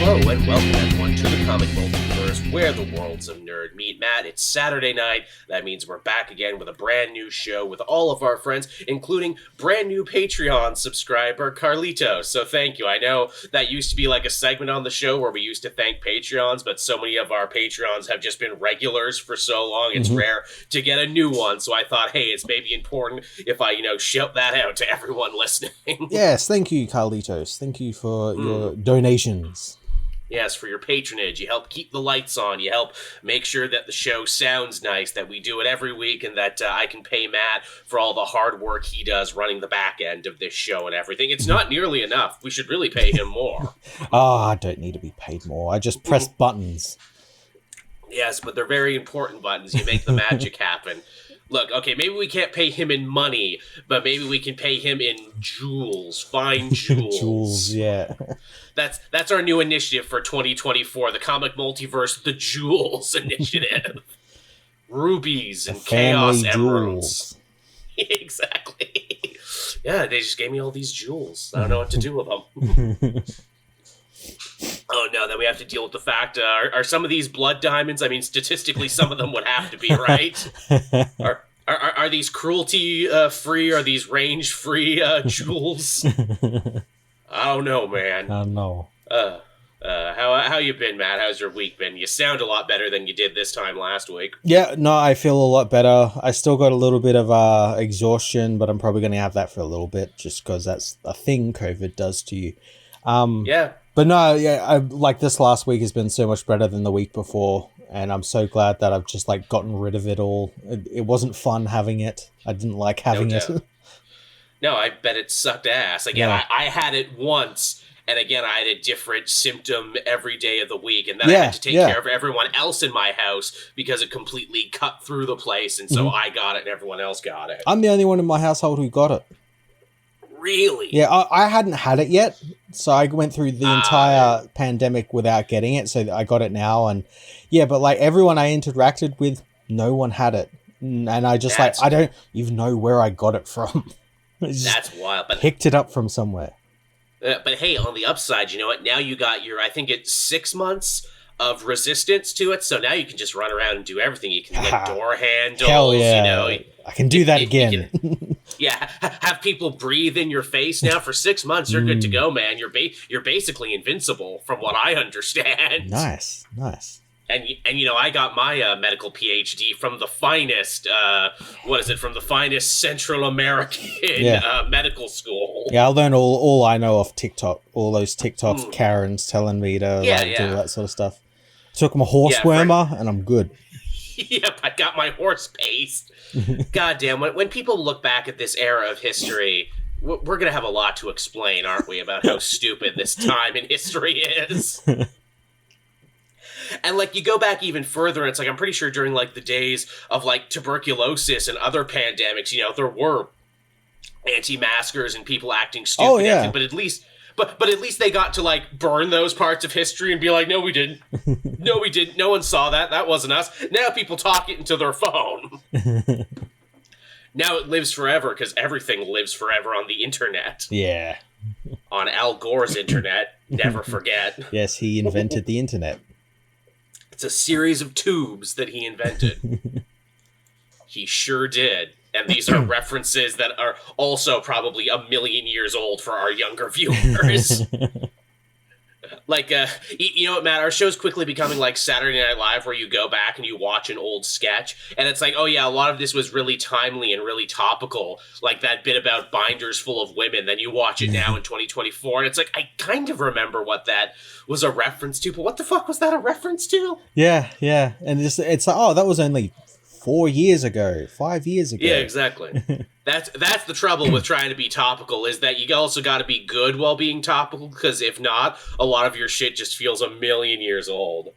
Hello and welcome everyone to the Comic Multiverse, where the worlds of nerd meet. Matt, it's Saturday night. That means we're back again with a brand new show with all of our friends, including brand new Patreon subscriber Carlitos. So thank you. I know that used to be like a segment on the show where we used to thank Patreons, but so many of our Patreons have just been regulars for so long, it's rare to get a new one. So I thought, hey, it's maybe important if I, shout that out to everyone listening. Yes, thank you, Carlitos. Thank you for your donations. Yes, for your patronage. You help keep the lights on. You help make sure that the show sounds nice, that we do it every week, and that I can pay Matt for all the hard work he does running the back end of this show and everything. It's not nearly enough. We should really pay him more. I don't need to be paid more. I just press buttons. Yes, but they're very important buttons. You make the magic happen. Look, okay, maybe we can't pay him in money, but maybe we can pay him in jewels, fine jewels. Jewels, yeah. That's our new initiative for 2024, the Comic Multiverse, the Jewels Initiative. Rubies and Chaos Emeralds. Exactly. Yeah, they just gave me all these jewels. I don't know what to do with them. Oh no, then we have to deal with the fact, are some of these blood diamonds? I mean, statistically, some of them would have to be, right? Are these cruelty-free? Are these range-free jewels? I don't know, man. I know. How you been, Matt? How's your week been? You sound a lot better than you did this time last week. Yeah, no, I feel a lot better. I still got a little bit of exhaustion, but I'm probably going to have that for a little bit, just because that's a thing COVID does to you. Yeah. But no, yeah, like this last week has been so much better than the week before, and I'm so glad that I've just gotten rid of it all. It wasn't fun having it. I didn't like having it. No, I bet it sucked ass. Again, Yeah. I had it once, and again, I had a different symptom every day of the week, and then I had to take care of everyone else in my house because it completely cut through the place, and so I got it and everyone else got it. I'm the only one in my household who got it. Really? Yeah, I hadn't had it yet, so I went through the entire pandemic without getting it, so I got it now, and yeah, but everyone I interacted with, no one had it, and I just I don't even know where I got it from. That's wild. But picked it up from somewhere. But hey, on the upside, you know what? Now you got I think it's 6 months of resistance to it, so now you can just run around and do everything. You can get door handles, Hell yeah. I can do that again. Have people breathe in your face now for 6 months. You're good to go, man. You're basically invincible, from what I understand. Nice. And I got my medical PhD from the finest, from the finest Central American medical school. Yeah, I learned all I know off TikTok. All those TikToks, Karens telling me to do that sort of stuff. Took my horse wormer, and I'm good. Yep, I got my horse paste. Goddamn, when people look back at this era of history, we're going to have a lot to explain, aren't we, about how stupid this time in history is. And you go back even further, and it's I'm pretty sure during the days of tuberculosis and other pandemics, there were anti-maskers and people acting stupid. Oh, yeah. But at least they got to burn those parts of history and be like, no, we didn't. No, we didn't. No one saw that. That wasn't us. Now people talk it into their phone. Now it lives forever because everything lives forever on the internet. Yeah. On Al Gore's internet. Never forget. Yes, he invented the internet. It's a series of tubes that he invented. He sure did. And these are references that are also probably a million years old for our younger viewers. You know what, Matt? Our show's quickly becoming like Saturday Night Live, where you go back and you watch an old sketch, and it's oh yeah, a lot of this was really timely and really topical. Like that bit about binders full of women. Then you watch it now in 2024, and it's I kind of remember what that was a reference to, but what the fuck was that a reference to? Yeah, and it's that was only 4 years ago, 5 years ago. Yeah, exactly. That's the trouble with trying to be topical, is that you also got to be good while being topical, because if not, a lot of your shit just feels a million years old.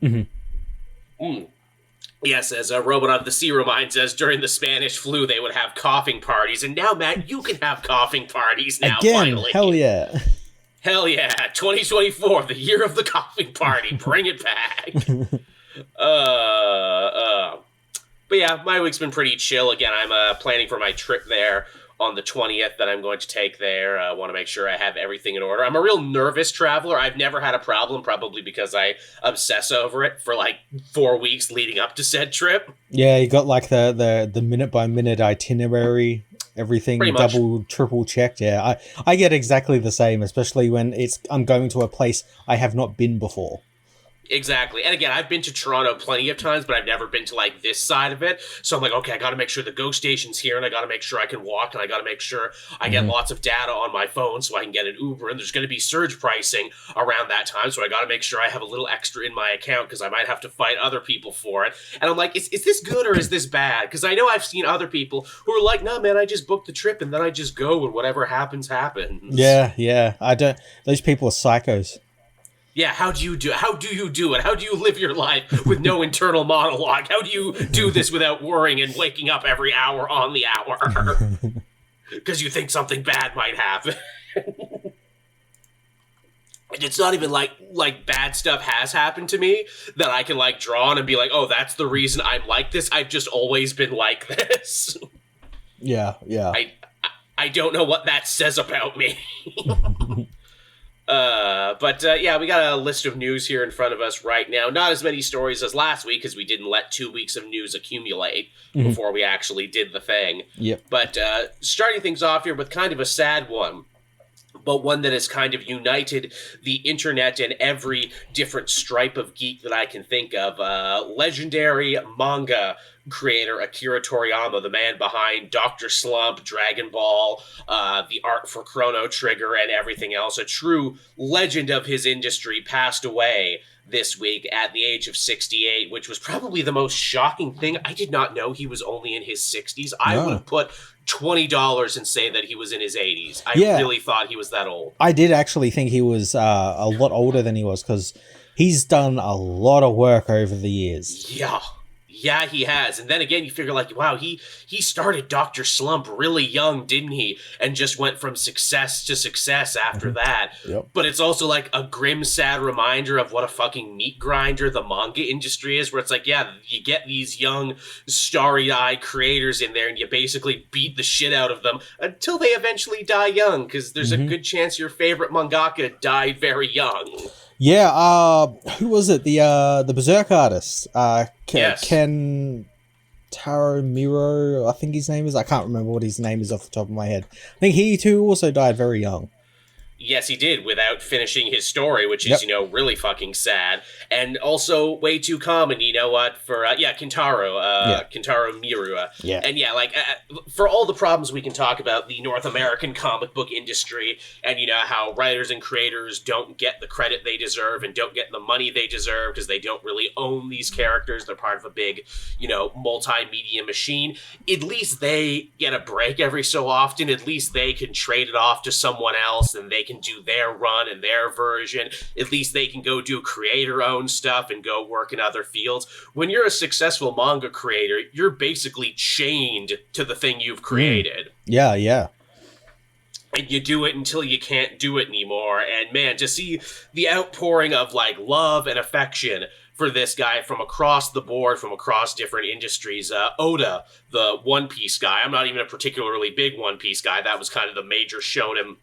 Yes, as Robot of the Sea reminds us, during the Spanish flu, they would have coughing parties, and now, Matt, you can have coughing parties now, again, finally. Hell yeah. Hell yeah, 2024, the year of the coughing party. Bring it back. But yeah, my week's been pretty chill. Again, I'm planning for my trip there on the 20th that I'm going to take there. I want to make sure I have everything in order. I'm a real nervous traveler. I've never had a problem, probably because I obsess over it for like 4 weeks leading up to said trip. Yeah, you got like the minute by minute itinerary, everything double, triple checked. Yeah, I get exactly the same, especially when I'm going to a place I have not been before. Exactly. And again, I've been to Toronto plenty of times, but I've never been to like this side of it. So I'm like, okay, I got to make sure the GO station's here, and I got to make sure I can walk, and I got to make sure I get lots of data on my phone so I can get an Uber. And there's going to be surge pricing around that time, so I got to make sure I have a little extra in my account because I might have to fight other people for it. And I'm like, is this good or is this bad? Because I know I've seen other people who are like, no, man, I just booked the trip and then I just go and whatever happens, happens. Yeah. Those people are psychos. Yeah, how do you do it? How do you live your life with no internal monologue? How do you do this without worrying and waking up every hour on the hour? Because you think something bad might happen. And it's not even like bad stuff has happened to me that I can like draw on and be like, oh, that's the reason I'm like this. I've just always been like this. Yeah. I don't know what that says about me. But we got a list of news here in front of us right now. Not as many stories as last week because we didn't let 2 weeks of news accumulate before we actually did the thing. Yep. But starting things off here with kind of a sad one, but one that has kind of united the internet and every different stripe of geek that I can think of. Legendary manga creator Akira Toriyama, the man behind Dr. Slump, Dragon Ball, the art for Chrono Trigger, and everything else, a true legend of his industry, passed away this week at the age of 68, which was probably the most shocking thing. I did not know he was only in his 60s. I would have put $20 and say that he was in his 80s. I really thought he was that old. I did actually think he was a lot older than he was because he's done a lot of work over the years. Yeah, he has. And then again, you figure like, wow, he started Dr. Slump really young, didn't he? And just went from success to success after that. Yep. But it's also like a grim, sad reminder of what a fucking meat grinder the manga industry is, where it's like, yeah, you get these young, starry-eyed creators in there and you basically beat the shit out of them until they eventually die young, because there's a good chance your favorite mangaka died very young. Yeah, who was it? The Berserk artist. Yes. Ken Taramiro, I think his name is. I can't remember what his name is off the top of my head. I think he too also died very young. Yes, he did, without finishing his story, which is, really fucking sad. And also way too common, you know what, for, Kentaro Miura. Yeah. And for all the problems we can talk about the North American comic book industry, and, how writers and creators don't get the credit they deserve and don't get the money they deserve because they don't really own these characters. They're part of a big, multimedia machine. At least they get a break every so often. At least they can trade it off to someone else and they can do their run and their version. At least they can go do creator-owned stuff and go work in other fields. When you're a successful manga creator, you're basically chained to the thing you've created. Yeah. And you do it until you can't do it anymore. And man, to see the outpouring of love and affection for this guy from across the board, from across different industries. Oda, the One Piece guy. I'm not even a particularly big One Piece guy. That was kind of the major shonen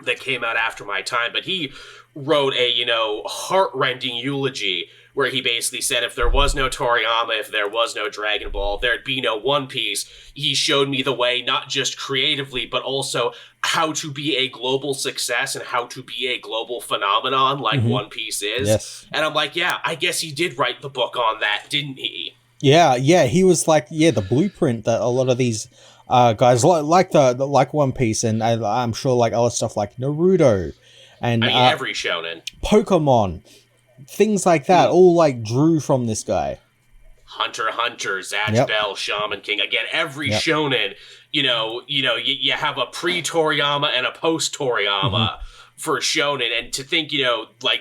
that came out after my time, but he wrote a, heart-rending eulogy where he basically said if there was no Toriyama, if there was no Dragon Ball, there'd be no One Piece. He showed me the way, not just creatively, but also how to be a global success and how to be a global phenomenon like One Piece is. Yes. And I'm like, yeah, I guess he did write the book on that, didn't he? Yeah, he was the blueprint that a lot of these guys like One Piece, and I'm sure other stuff like Naruto and every shonen, Pokemon, things like that, all drew from this guy. Hunter x Hunter, Zatch Bell, Shaman King. Again, every shonen, you have a pre-Toriyama and a post-Toriyama for shonen, and to think,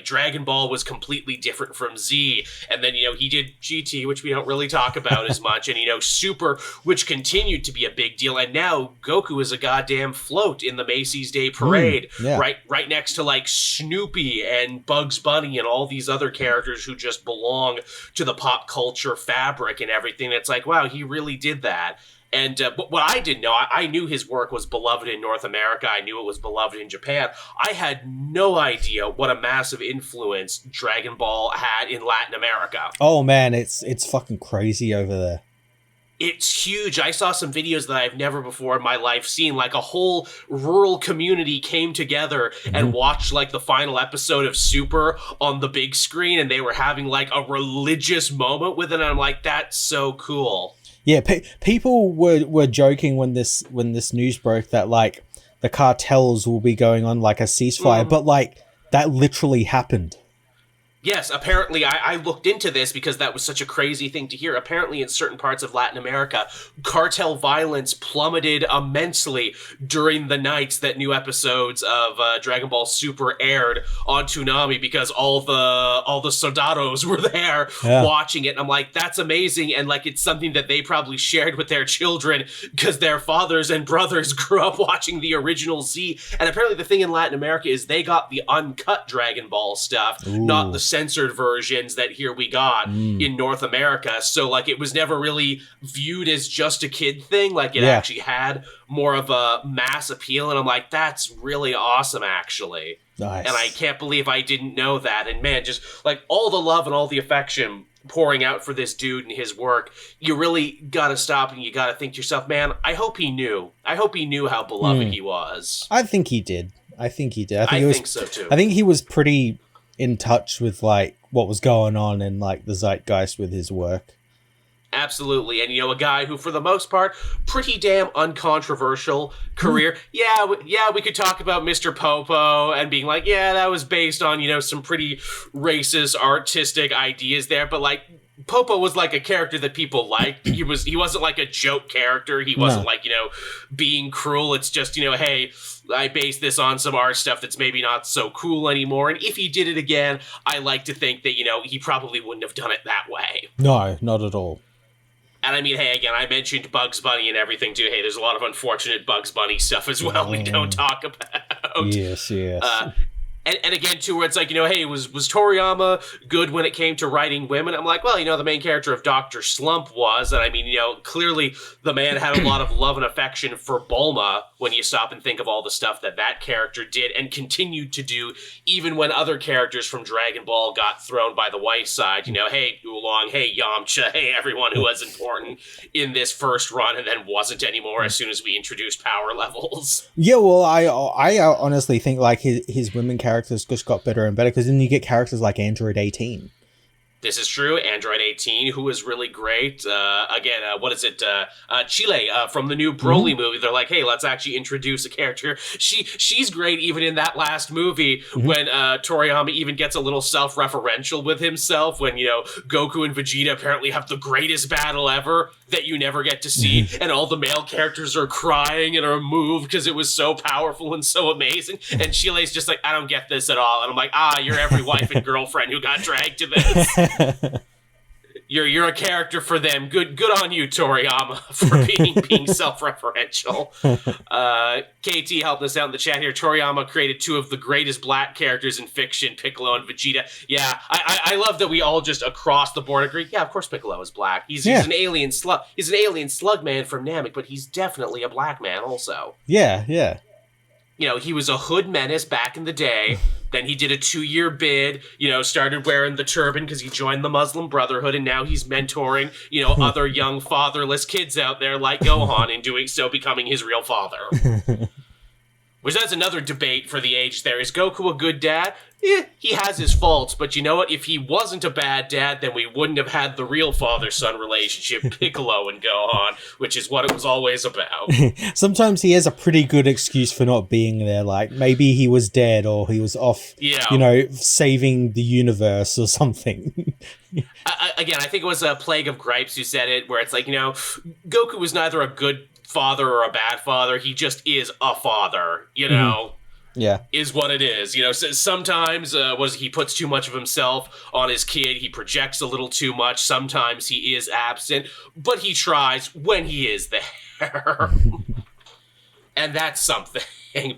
Dragon Ball was completely different from Z, and then, he did GT, which we don't really talk about as much, and, Super, which continued to be a big deal, and now Goku is a goddamn float in the Macy's Day Parade, right next to, Snoopy and Bugs Bunny and all these other characters who just belong to the pop culture fabric and everything. It's like, wow, he really did that. And what I didn't know, I knew his work was beloved in North America. I knew it was beloved in Japan. I had no idea what a massive influence Dragon Ball had in Latin America. Oh man, it's fucking crazy over there. It's huge. I saw some videos that I've never before in my life seen. Like a whole rural community came together and watched like the final episode of Super on the big screen, and they were having like a religious moment with it. And I'm like, that's so cool. Yeah, people were joking when this news broke that like the cartels will be going on like a ceasefire, but like that literally happened. Yes, apparently I looked into this because that was such a crazy thing to hear. Apparently in certain parts of Latin America, cartel violence plummeted immensely during the nights that new episodes of Dragon Ball Super aired on Toonami, because all the soldados were there watching it. And I'm like, that's amazing. And like, it's something that they probably shared with their children because their fathers and brothers grew up watching the original Z. And apparently the thing in Latin America is they got the uncut Dragon Ball stuff, not the censored versions that here we got in North America. So like it was never really viewed as just a kid thing. Like it actually had more of a mass appeal. And I'm like, that's really awesome, actually. Nice. And I can't believe I didn't know that. And man, just like all the love and all the affection pouring out for this dude and his work, you really got to stop and you got to think to yourself, man, I hope he knew how beloved he was. I think he did. I think so too. I think he was pretty in touch with like what was going on in like the zeitgeist with his work. Absolutely. And, you know, a guy who, for the most part, pretty damn uncontroversial career. Yeah, we could talk about Mr. Popo and being like, yeah, that was based on, you know, some pretty racist artistic ideas there. But, like, Popo was like a character that people liked. He wasn't like a joke character. He wasn't like, you know, being cruel. It's just, you know, hey, I based this on some art stuff that's maybe not so cool anymore. And if he did it again, I like to think that, you know, he probably wouldn't have done it that way. No, not at all. And I mean, hey, again, I mentioned Bugs Bunny and everything too. Hey, there's a lot of unfortunate Bugs Bunny stuff as well we don't talk about. Yes. And again, too, where it's like, you know, hey, was Toriyama good when it came to writing women? I'm like, well, you know, the main character of Dr. Slump was. And I mean, you know, clearly the man had a lot of love and affection for Bulma when you stop and think of all the stuff that character did and continued to do, even when other characters from Dragon Ball got thrown by the wayside. You know, hey, Oolong, hey, Yamcha, hey, everyone who was important in this first run and then wasn't anymore as soon as we introduced power levels. Yeah, well, I honestly think like his women characters just got better and better, because then you get characters like Android 18. This is true. Android 18, who is really great. Again, what is it? Chile from the new Broly movie. They're like, hey, let's actually introduce a character. She's great even in that last movie when Toriyama even gets a little self-referential with himself when, you know, Goku and Vegeta apparently have the greatest battle ever that you never get to see, and all the male characters are crying and are moved because it was so powerful and so amazing. And Chile's just like, I don't get this at all. And I'm like, you're every wife and girlfriend who got dragged to this. You're a character for them. Good on you, Toriyama, for being self-referential. KT helped us out in the chat here. Toriyama created two of the greatest black characters in fiction, Piccolo and Vegeta. Yeah, I love that we all just across the board agree. Yeah, of course Piccolo is black. He's an alien slug. He's an alien slug man from Namek, but he's definitely a black man also. Yeah. You know, he was a hood menace back in the day. Then he did a 2-year bid, you know, started wearing the turban because he joined the Muslim Brotherhood, and now he's mentoring, you know, other young fatherless kids out there like Gohan, and doing so becoming his real father. Which that's another debate for the age there. Is Goku a good dad? He has his faults, but you know what? If he wasn't a bad dad, then we wouldn't have had the real father-son relationship, Piccolo and Gohan, which is what it was always about. Sometimes he has a pretty good excuse for not being there, like maybe he was dead or he was off, you know, saving the universe or something. Again, I think it was a Plague of Gripes who said it, where it's like, you know, Goku was neither a good father or a bad father, he just is a father, you know. Yeah, is what it is. You know, so sometimes he puts too much of himself on his kid. He projects a little too much. Sometimes he is absent, but he tries when he is there. And that's something.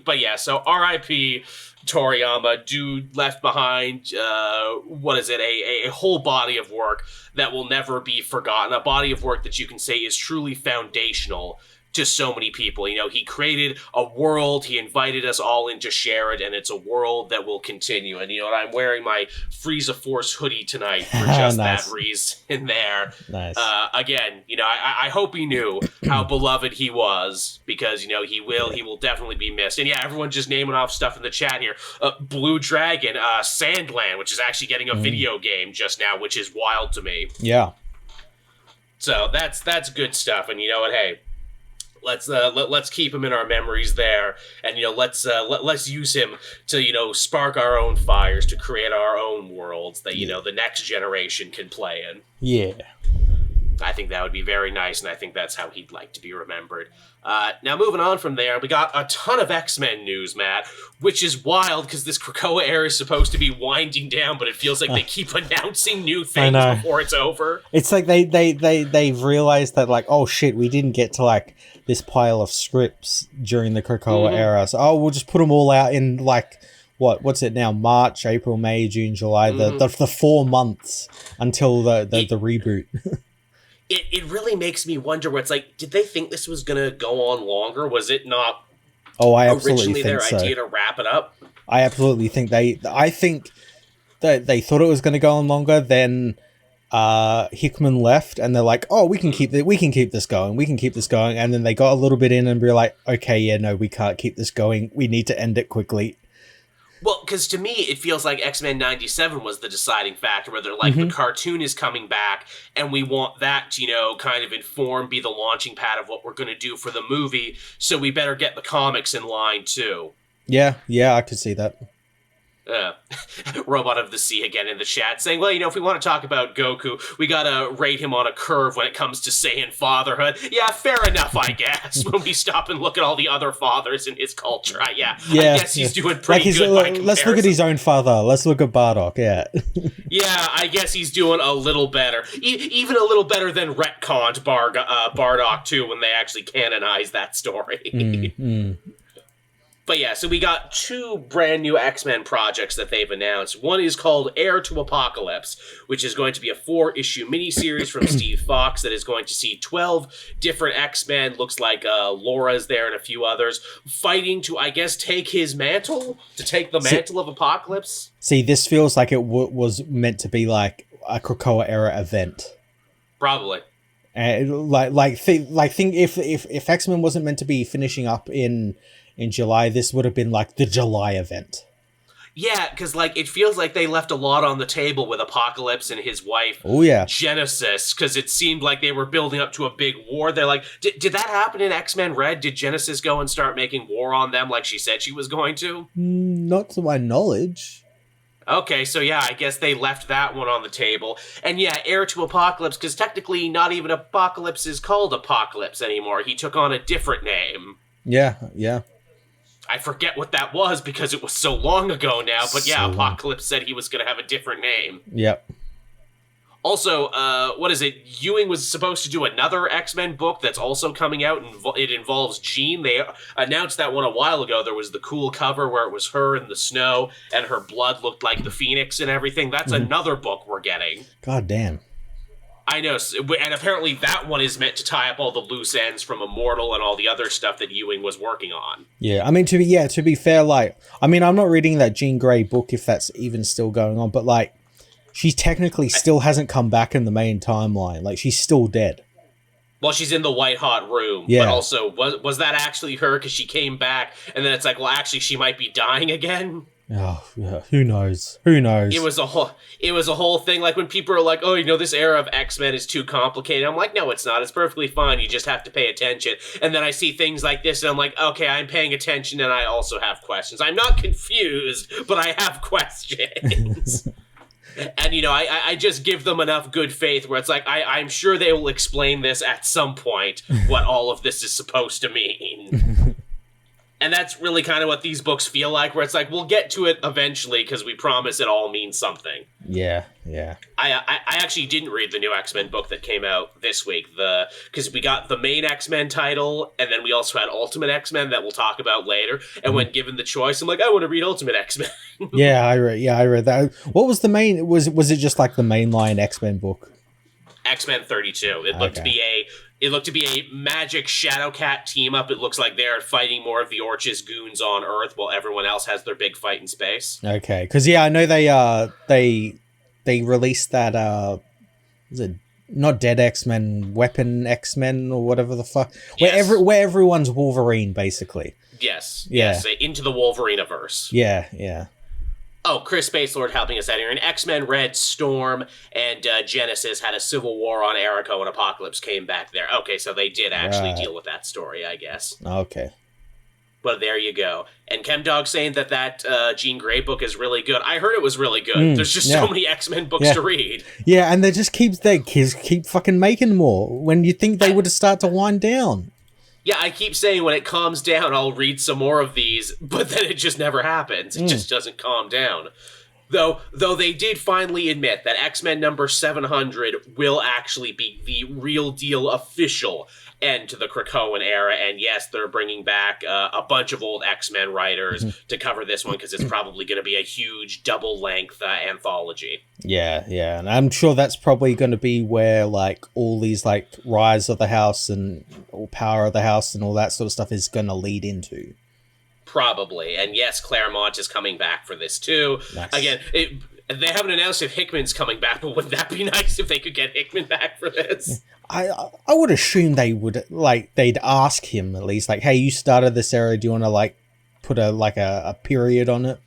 But yeah, so R.I.P. Toriyama, dude left behind, a whole body of work that will never be forgotten. A body of work that you can say is truly foundational to so many people. You know, he created a world, he invited us all in to share it, and it's a world that will continue. And you know what, I'm wearing my Frieza Force hoodie tonight for just nice. that reason there. Nice. Again, you know, I hope he knew how beloved he was, because, you know, he will definitely be missed. And yeah, everyone just naming off stuff in the chat here. Blue Dragon, Sandland, which is actually getting a video game just now, which is wild to me. Yeah. So that's good stuff. And you know what, hey, let's keep him in our memories there, and you know, let's use him to, you know, spark our own fires to create our own worlds that, you know, the next generation can play in. Yeah, I think that would be very nice, and I think that's how he'd like to be remembered. Now, moving on from there, we got a ton of X-Men news, Matt, which is wild because this Krakoa era is supposed to be winding down, but it feels like they keep announcing new things before it's over. It's like they've realized that, like, oh shit, we didn't get to like this pile of scripts during the Krakoa era, so we'll just put them all out in like what's it now? March, April, May, June, July, the 4 months until the reboot. It really makes me wonder where it's like, did they think this was going to go on longer? Was it not originally their idea to wrap it up? I absolutely think I think that they thought it was going to go on longer. Then Hickman left, and they're like, "Oh, we can keep this going. And then they got a little bit in and be like, "Okay, yeah, no, we can't keep this going. We need to end it quickly." Well, because to me, it feels like X-Men 97 was the deciding factor, where they're like, the cartoon is coming back, and we want that to, you know, kind of be the launching pad of what we're going to do for the movie, so we better get the comics in line, too. Yeah, I could see that. Robot of the Sea again in the chat saying, well, you know, if we want to talk about Goku, we gotta rate him on a curve when it comes to Saiyan fatherhood. Yeah, fair enough, I guess, when we stop and look at all the other fathers in his culture. I guess he's doing pretty good by comparison. Let's look at his own father. Let's look at Bardock, yeah. Yeah, I guess he's doing a little better. Even a little better than retconned Bardock, too, when they actually canonized that story. But yeah, so we got 2 brand new X-Men projects that they've announced. One is called Heir to Apocalypse, which is going to be a 4-issue miniseries from Steve Foxe that is going to see 12 different X-Men. Looks like Laura's there and a few others fighting to, I guess, take his mantle, to take the mantle of Apocalypse. See, this feels like it was meant to be like a Krakoa era event. Probably. Think if X-Men wasn't meant to be finishing up in July, this would have been like the July event. Yeah, because like it feels like they left a lot on the table with Apocalypse and his wife, Genesis, because it seemed like they were building up to a big war. They're like, did that happen in X-Men Red? Did Genesis go and start making war on them like she said she was going to? Not to my knowledge. Okay, so yeah, I guess they left that one on the table. And yeah, Heir to Apocalypse, because technically not even Apocalypse is called Apocalypse anymore. He took on a different name. Yeah. I forget what that was because it was so long ago now, but yeah, Apocalypse said he was going to have a different name. Yep. Also, what is it? Ewing was supposed to do another X-Men book that's also coming out, and it involves Jean. They announced that one a while ago. There was the cool cover where it was her in the snow, and her blood looked like the Phoenix and everything. That's another book we're getting. God damn. I know, and apparently that one is meant to tie up all the loose ends from Immortal and all the other stuff that Ewing was working on. Yeah, I mean, to be fair, like, I mean, I'm not reading that Jean Grey book if that's even still going on, but, like, she technically still hasn't come back in the main timeline. Like, she's still dead. Well, she's in the white hot room, but also, was that actually her? Because she came back, and then it's like, well, actually, she might be dying again. Oh, yeah. Who knows? It was a whole thing. Like when people are like, "Oh, you know, this era of X-Men is too complicated." I'm like, "No, it's not. It's perfectly fine. You just have to pay attention." And then I see things like this, and I'm like, "Okay, I'm paying attention, and I also have questions. I'm not confused, but I have questions." And you know, I just give them enough good faith where it's like I'm sure they will explain this at some point what all of this is supposed to mean. And that's really kind of what these books feel like, where it's like, we'll get to it eventually because we promise it all means something. Yeah. I actually didn't read the new X-Men book that came out this week, because we got the main X-Men title, and then we also had Ultimate X-Men that we'll talk about later. And when given the choice, I'm like, I want to read Ultimate X-Men. I read that. What was the main? Was it just like the mainline X-Men book? X-Men 32. It looked to be a magic Shadowcat team up. It looks like they're fighting more of the Orchis goons on Earth while everyone else has their big fight in space. Okay, because I know they released that was it not Dead X-Men, Weapon X-Men or whatever the fuck, where everyone's Wolverine basically. Yes. Into the Wolverine-averse. Yeah. Oh, Chris Spacelord helping us out here. And X-Men Red, Storm, and Genesis had a civil war on Eriko, and Apocalypse came back there. Okay, so they did actually deal with that story, I guess. Okay. But there you go. And ChemDog saying that Jean Grey book is really good. I heard it was really good. There's just so many X-Men books to read. Yeah, and they just keep fucking making more when you think they would have started to wind down. Yeah, I keep saying when it calms down, I'll read some more of these, but then it just never happens. It just doesn't calm down. Though they did finally admit that X-Men number 700 will actually be the real deal official end to the Krakoan era, and yes, they're bringing back a bunch of old X-Men writers to cover this one, because it's probably going to be a huge double-length anthology. Yeah, and I'm sure that's probably going to be where, like, all these, like, Rise of the House and Power of the House and all that sort of stuff is going to lead into. Probably, and yes, Claremont is coming back for this, too. Nice. Again, they haven't announced if Hickman's coming back, but wouldn't that be nice if they could get Hickman back for this? I would assume they would, like, they'd ask him at least, like, hey, you started this era, do you want to, like, put a period on it?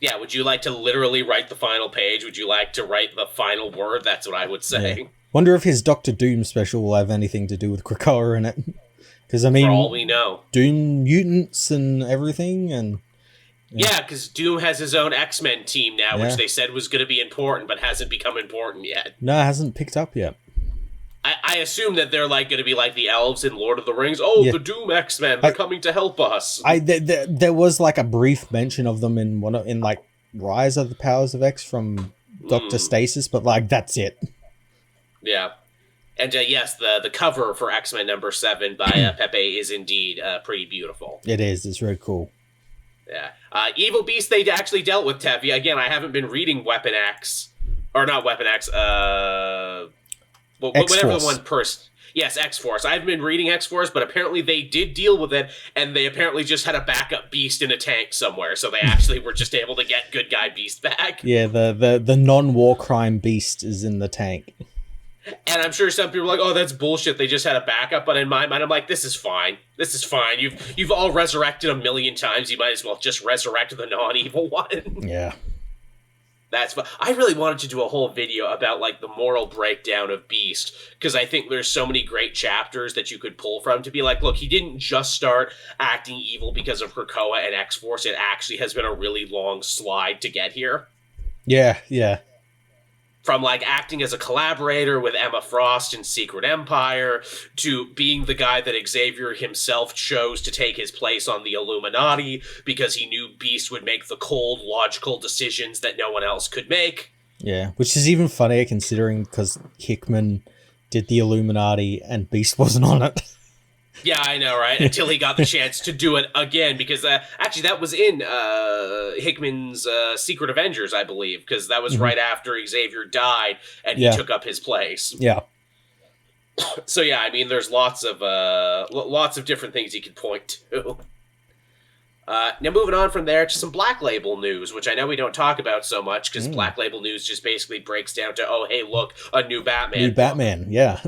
Yeah, would you like to literally write the final page? Would you like to write the final word? That's what I would say. Yeah. Wonder if his Doctor Doom special will have anything to do with Krakoa in it. Because, I mean, for all we know. Doom mutants and everything, and... Yeah, because Doom has his own X-Men team now, which they said was going to be important, but hasn't become important yet. No, it hasn't picked up yet. I assume that they're like going to be like the elves in Lord of the Rings. Oh, the Doom X-Men, they're coming to help us. There was like a brief mention of them in like Rise of the Powers of X from Dr. Stasis, but like that's it. Yeah. And yes, the cover for X-Men number 7 by Pepe is indeed pretty beautiful. It is. It's very cool. Yeah. Evil Beast, they actually dealt with Tevi. Again, I haven't been reading Weapon X. Or not Weapon X. Whatever the one person. Yes, X-Force. I've been reading X-Force, but apparently they did deal with it, and they apparently just had a backup Beast in a tank somewhere, so they actually were just able to get good guy Beast back. Yeah, the non-war crime Beast is in the tank. And I'm sure some people are like, oh, that's bullshit, they just had a backup, but in my mind, I'm like, this is fine. This is fine. You've all resurrected a million times, you might as well just resurrect the non-evil one. Yeah. That's fun. I really wanted to do a whole video about, like, the moral breakdown of Beast, because I think there's so many great chapters that you could pull from to be like, look, he didn't just start acting evil because of Krakoa and X-Force. It actually has been a really long slide to get here. Yeah. From, like, acting as a collaborator with Emma Frost in Secret Empire, to being the guy that Xavier himself chose to take his place on the Illuminati because he knew Beast would make the cold, logical decisions that no one else could make. Yeah, which is even funnier considering because Hickman did the Illuminati and Beast wasn't on it. Yeah, I know, right? Until he got the chance to do it again, because actually that was in Hickman's Secret Avengers, I believe, because that was right after Xavier died, and he took up his place. Yeah. So yeah, I mean, there's lots of different things you could point to. Now moving on from there to some Black Label news, which I know we don't talk about so much, because Black Label news just basically breaks down to, oh, hey, look, a new Batman. New Batman, yeah.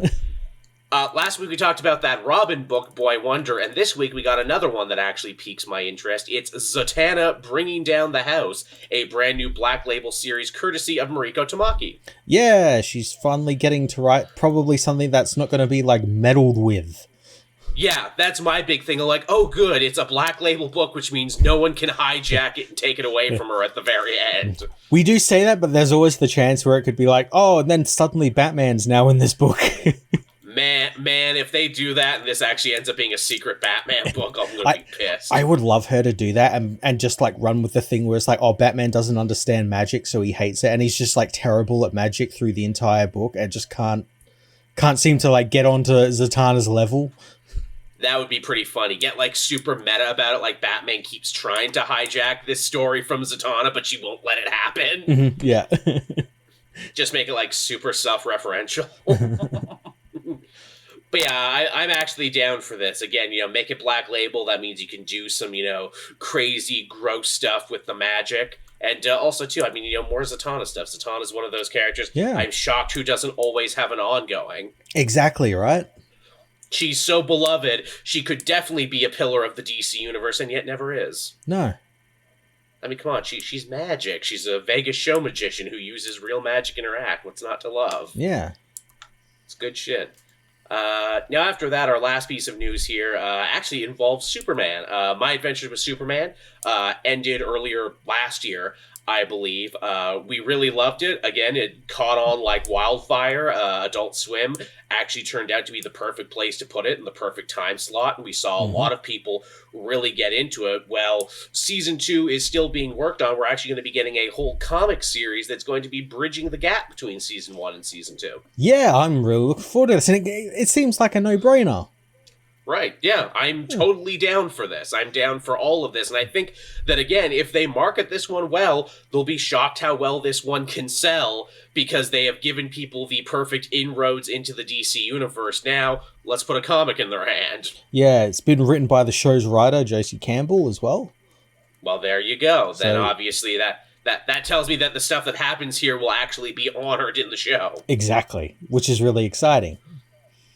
Last week we talked about that Robin book, Boy Wonder, and this week we got another one that actually piques my interest. It's Zatanna Bringing Down the House, a brand new Black Label series courtesy of Mariko Tamaki. Yeah, she's finally getting to write probably something that's not going to be, like, meddled with. Yeah, that's my big thing. I'm like, oh good, it's a Black Label book, which means no one can hijack it and take it away from her at the very end. We do say that, but there's always the chance where it could be like, oh, and then suddenly Batman's now in this book. Man, if they do that and this actually ends up being a secret Batman book, I'm gonna be pissed. I would love her to do that and just like run with the thing where it's like, oh, Batman doesn't understand magic, so he hates it, and he's just like terrible at magic through the entire book and just can't seem to like get onto Zatanna's level. That would be pretty funny. Get like super meta about it, like Batman keeps trying to hijack this story from Zatanna, but she won't let it happen. Mm-hmm, yeah. Just make it like super self-referential. But yeah, I'm actually down for this. Again, make it Black Label. That means you can do some, crazy, gross stuff with the magic. And also, too, more Zatanna stuff. Zatanna's one of those characters I'm shocked who doesn't always have an ongoing. Exactly, right? She's so beloved, she could definitely be a pillar of the DC universe, and yet never is. No. I mean, come on, she's magic. She's a Vegas show magician who uses real magic in her act. What's not to love? Yeah. It's good shit. Now, after that, our last piece of news here actually involves Superman. My Adventures with Superman ended earlier last year, I believe. We really loved it. Again, it caught on like wildfire. Adult Swim actually turned out to be the perfect place to put it in the perfect time slot, and we saw a lot of people really get into it. Well, season 2 is still being worked on. We're actually going to be getting a whole comic series that's going to be bridging the gap between season 1 and season 2. Yeah, I'm really looking forward to this, and it seems like a no-brainer. Right, yeah, I'm totally down for this. I'm down for all of this, and I think that, again, if they market this one well, they'll be shocked how well this one can sell, because they have given people the perfect inroads into the DC universe. Now, let's put a comic in their hand. Yeah, it's been written by the show's writer, J.C. Campbell, as well. Well, there you go. Then, obviously, that tells me that the stuff that happens here will actually be honored in the show. Exactly, which is really exciting.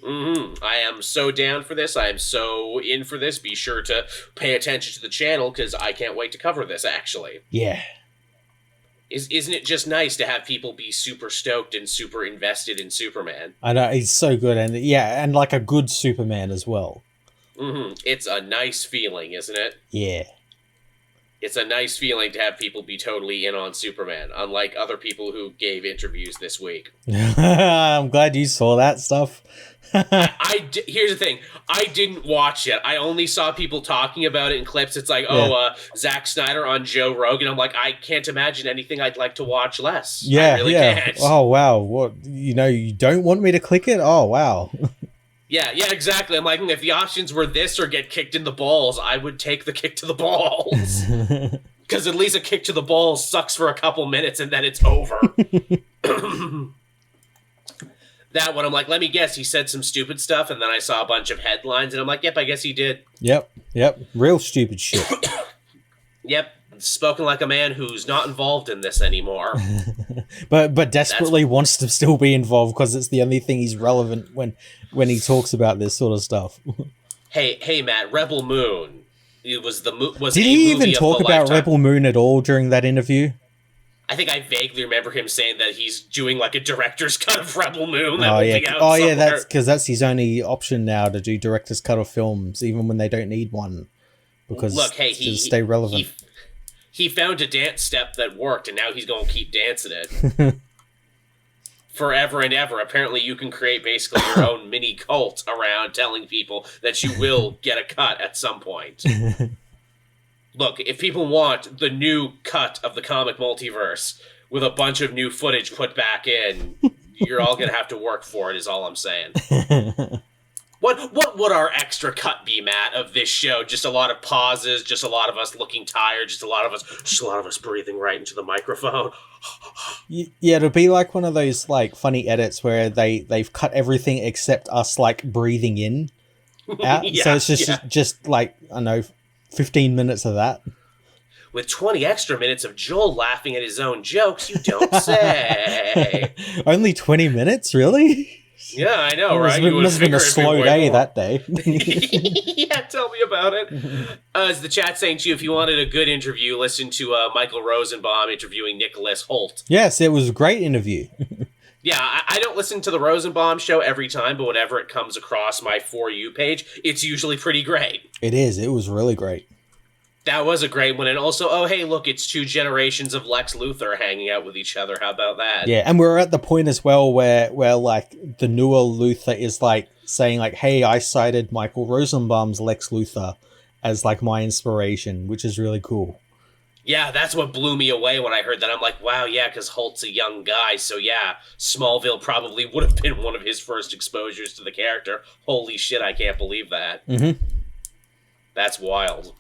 I am so down for this. I am so in for this. Be sure to pay attention to the channel, because I can't wait to cover this, actually. Yeah. Isn't it just nice to have people be super stoked and super invested in Superman? I know, he's so good, and like a good Superman as well. It's a nice feeling, isn't it? Yeah. It's a nice feeling to have people be totally in on Superman, unlike other people who gave interviews this week. I'm glad you saw that stuff. Here's the thing. I didn't watch it. I only saw people talking about it in clips. It's like, Zack Snyder on Joe Rogan. I'm like, I can't imagine anything I'd like to watch less. Yeah, I really can't. Oh, wow. What? You don't want me to click it? Oh, wow. Yeah, exactly. I'm like, if the options were this or get kicked in the balls, I would take the kick to the balls. Because at least a kick to the balls sucks for a couple minutes and then it's over. That one, I'm like, let me guess, he said some stupid stuff, and then I saw a bunch of headlines, and I'm like, yep, I guess he did. Yep. Real stupid shit. Yep. Spoken like a man who's not involved in this anymore. but desperately wants to still be involved, because it's the only thing he's relevant when he talks about this sort of stuff. Hey, Matt, Rebel Moon. It was Did he even talk about Rebel Moon at all during that interview? I think I vaguely remember him saying that he's doing like a director's cut of Rebel Moon. That's because that's his only option now, to do director's cut of films, even when they don't need one, because to stay relevant. He found a dance step that worked, and now he's going to keep dancing it forever and ever. Apparently, you can create basically your own mini cult around telling people that you will get a cut at some point. Look, if people want the new cut of the comic multiverse with a bunch of new footage put back in, you're all going to have to work for it, is all I'm saying. What would our extra cut be, Matt, of this show? Just a lot of pauses, just a lot of us looking tired, just a lot of us breathing right into the microphone. Yeah, it'll be like one of those like funny edits where they've cut everything except us like breathing in out. So it's just like, I don't know, 15 minutes of that. With 20 extra minutes of Joel laughing at his own jokes, you don't say. Only 20 minutes, really? Yeah, I know, right? It must have been a slow day that day. Yeah, tell me about it. As the chat saying to you, if you wanted a good interview, listen to Michael Rosenbaum interviewing Nicholas Hoult. Yes, it was a great interview. Yeah, I don't listen to the Rosenbaum show every time, but whenever it comes across my For You page, it's usually pretty great. It is. It was really great. That was a great one. And also, oh, hey, look, it's 2 generations of Lex Luthor hanging out with each other. How about that? Yeah, and we're at the point as well where like the newer Luthor is like saying like, hey, I cited Michael Rosenbaum's Lex Luthor as like my inspiration, which is really cool. Yeah, that's what blew me away when I heard that. I'm like, wow, yeah, because Holt's a young guy, so yeah, Smallville probably would have been one of his first exposures to the character. Holy shit, I can't believe that. Mm-hmm. That's wild.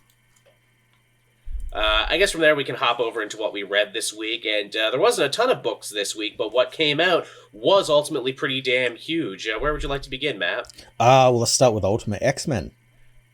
I guess from there we can hop over into what we read this week, and there wasn't a ton of books this week, but what came out was ultimately pretty damn huge. Where would you like to begin, Matt? Well, let's start with Ultimate X-Men.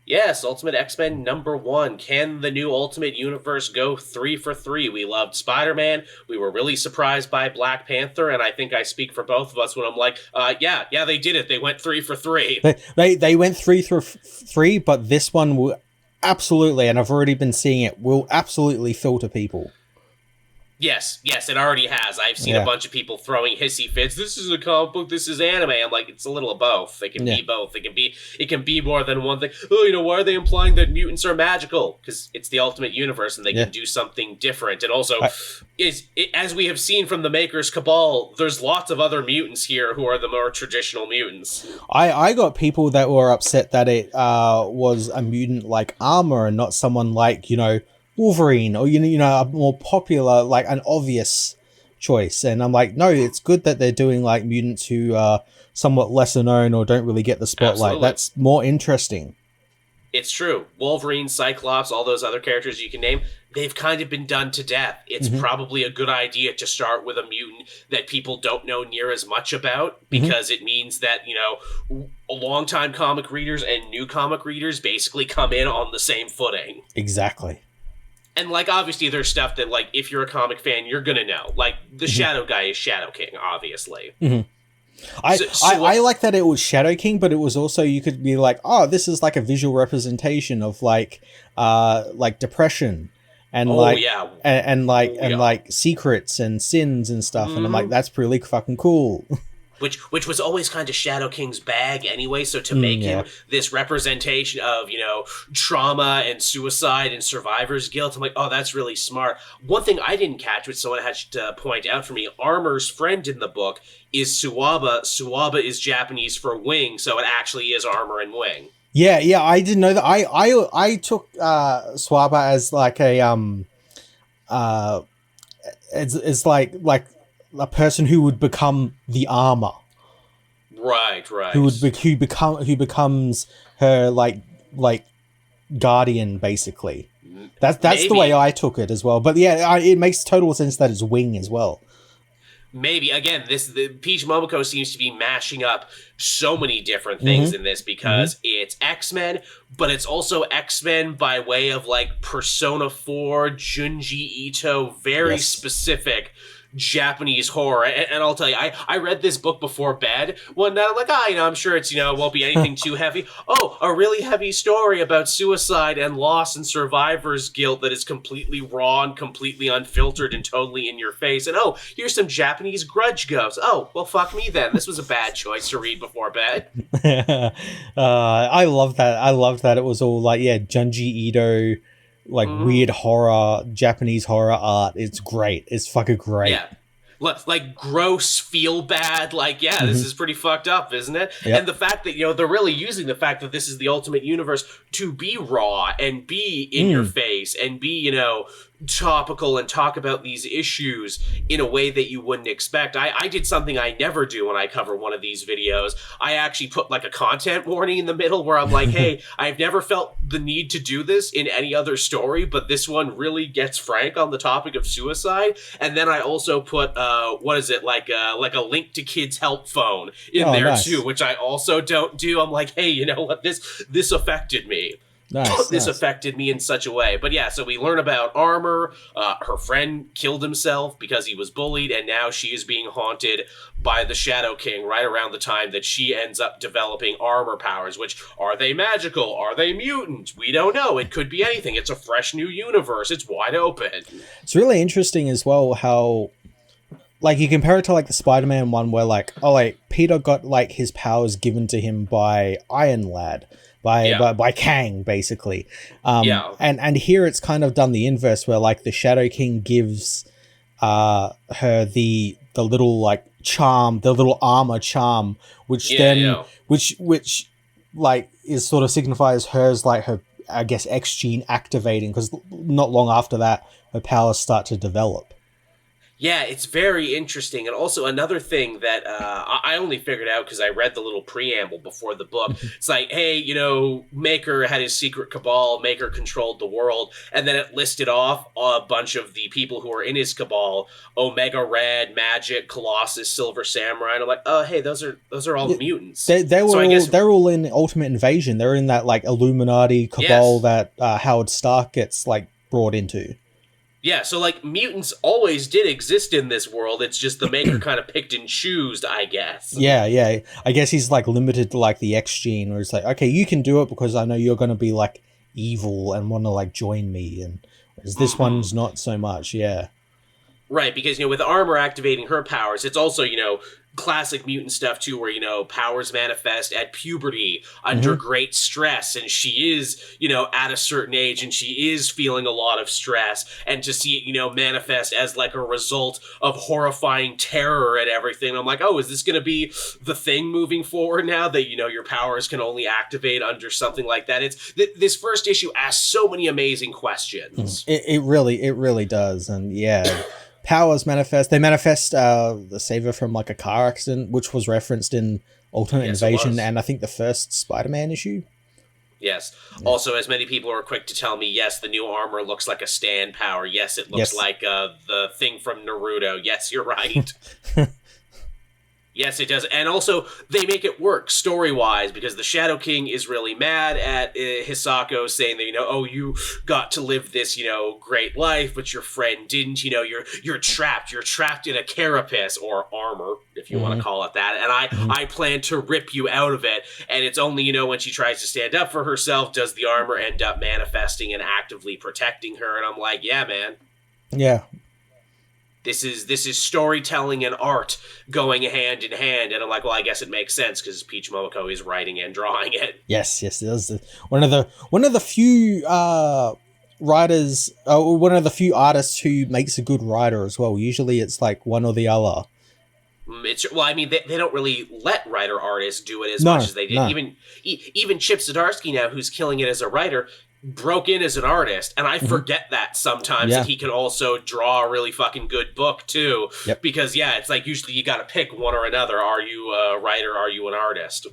Yes, Ultimate X-Men #1. Can the new Ultimate Universe go 3 for 3? We loved Spider-Man. We were really surprised by Black Panther, and I think I speak for both of us when I'm like, yeah, they did it. They went 3 for 3. They went 3 for 3, but this one will absolutely, and I've already been seeing it, will absolutely filter people. Yes, it already has. I've seen a bunch of people throwing hissy fits. This is a comic book, this is anime. I'm like, it's a little of both. It can be both. It can be more than one thing. Oh, why are they implying that mutants are magical? Because it's the Ultimate Universe and they can do something different. And also, as we have seen from the Maker's Cabal, there's lots of other mutants here who are the more traditional mutants. I got people that were upset that it was a mutant like Armor and not someone like, Wolverine, or a more popular, like an obvious choice. And I'm like, no, it's good that they're doing like mutants who are somewhat lesser known or don't really get the spotlight. Absolutely. That's more interesting. It's true. Wolverine, Cyclops, all those other characters you can name, they've kind of been done to death. It's probably a good idea to start with a mutant that people don't know near as much about, because it means that, longtime comic readers and new comic readers basically come in on the same footing. Exactly. And, obviously there's stuff that, if you're a comic fan, you're going to know. Like, the Shadow guy is Shadow King, obviously. I like that it was Shadow King, but it was also, you could be like, oh, this is like a visual representation of, like depression. And, secrets and sins and stuff. And I'm like, that's really fucking cool. Which was always kind of Shadow King's bag anyway, so to make him this representation of, trauma and suicide and survivor's guilt, I'm like, oh, that's really smart. One thing I didn't catch, which someone had to point out for me, Armor's friend in the book is Suwaba. Suwaba is Japanese for wing, so it actually is Armor and Wing. Yeah, I didn't know that. I took Suwaba as like a it's like a person who would become the Armor. Right. Who becomes her like guardian, basically. That's the way I took it as well. But yeah, it makes total sense that it's Wing as well. Maybe, again, the Peach Momoko seems to be mashing up so many different things in this, because it's X-Men, but it's also X-Men by way of Persona 4, Junji Ito, very specific Japanese horror. And I'll tell you, I read this book before bed one night. I'm like, I'm sure it's, it won't be anything too heavy. Oh, a really heavy story about suicide and loss and survivor's guilt that is completely raw and completely unfiltered and totally in your face. And here's some Japanese grudge ghosts. Oh, well, fuck me then. This was a bad choice to read before bed. I love that. I love that it was all Junji Ito, weird horror, Japanese horror art. It's great. It's fucking great. Yeah. Gross, feel bad, this is pretty fucked up, isn't it? Yep. And the fact that, they're really using the fact that this is the Ultimate Universe to be raw and be in your face and be, topical and talk about these issues in a way that you wouldn't expect. I did something I never do when I cover one of these videos. I actually put a content warning in the middle where I'm like, hey, I've never felt the need to do this in any other story, but this one really gets frank on the topic of suicide. And then I also put a link to Kids Help phone in there too, which I also don't do. I'm like, hey, you know what, this affected me. This affected me in such a way. But yeah, so we learn about Armor. Her friend killed himself because he was bullied, and now she is being haunted by the Shadow King right around the time that she ends up developing Armor powers, which, are they magical? Are they mutant? We don't know. It could be anything. It's a fresh new universe. It's wide open. It's really interesting as well how like you compare it to like the Spider-Man one where like, oh, like Peter got like his powers given to him by Iron Lad, by Kang, basically. And here it's kind of done the inverse where like the Shadow King gives her the little like charm, the little armor charm, which which like is sort of signifies hers like her, I guess, X gene activating, because not long after that her powers start to develop. Yeah, it's very interesting. And also another thing that I only figured out because I read the little preamble before the book. It's like, hey, you know, Maker had his secret cabal, Maker controlled the world, and then it listed off a bunch of the people who were in his cabal: Omega Red, Magic, Colossus, Silver Samurai. And I'm like, oh, hey, those are all mutants. They're all in Ultimate Invasion. They're in that like Illuminati cabal that Howard Stark gets like brought into. Yeah, so, like, mutants always did exist in this world. It's just the Maker kind of picked and chose, I guess. Yeah. I guess he's, like, limited to, like, the X gene, where it's like, okay, you can do it because I know you're going to be, like, evil and want to, like, join me. And whereas this one's not so much, yeah. Right, because, you know, with Armor activating her powers, it's also, you know, classic mutant stuff, too, where, you know, powers manifest at puberty under great stress, and she is, you know, at a certain age, and she is feeling a lot of stress, and to see it, you know, manifest as, like, a result of horrifying terror and everything. I'm like, oh, is this going to be the thing moving forward now, that, you know, your powers can only activate under something like that? It's this first issue asks so many amazing questions. It really does, and yeah. Powers manifest. They manifest the Saver from like a car accident, which was referenced in Ultimate Invasion and I think the first Spider-Man issue. Yes. Yeah. Also, as many people are quick to tell me, yes, the new armor looks like a stand power. Yes, it looks like the thing from Naruto. Yes, you're right. Yes, it does. And also, they make it work story-wise, because the Shadow King is really mad at Hisako, saying that, you know, oh, you got to live this, you know, great life, but your friend didn't. You know, you're trapped. You're trapped in a carapace, or armor, if you want to call it that. And I plan to rip you out of it. And it's only, you know, when she tries to stand up for herself, does the armor end up manifesting and actively protecting her. And I'm like, yeah, man. Yeah. This is storytelling and art going hand in hand, and I'm like, well, I guess it makes sense because Peach Momoko is writing and drawing it. Yes, it is one of the few writers, one of the few artists who makes a good writer as well. Usually, it's like one or the other. I mean, they don't really let writer artists do it as much as they did. No. Even Chip Zdarsky now, who's killing it as a writer, broke in as an artist, and I forget that sometimes that he can also draw a really fucking good book too. Yep. Because it's like usually you got to pick one or another. Are you a writer? Are you an artist?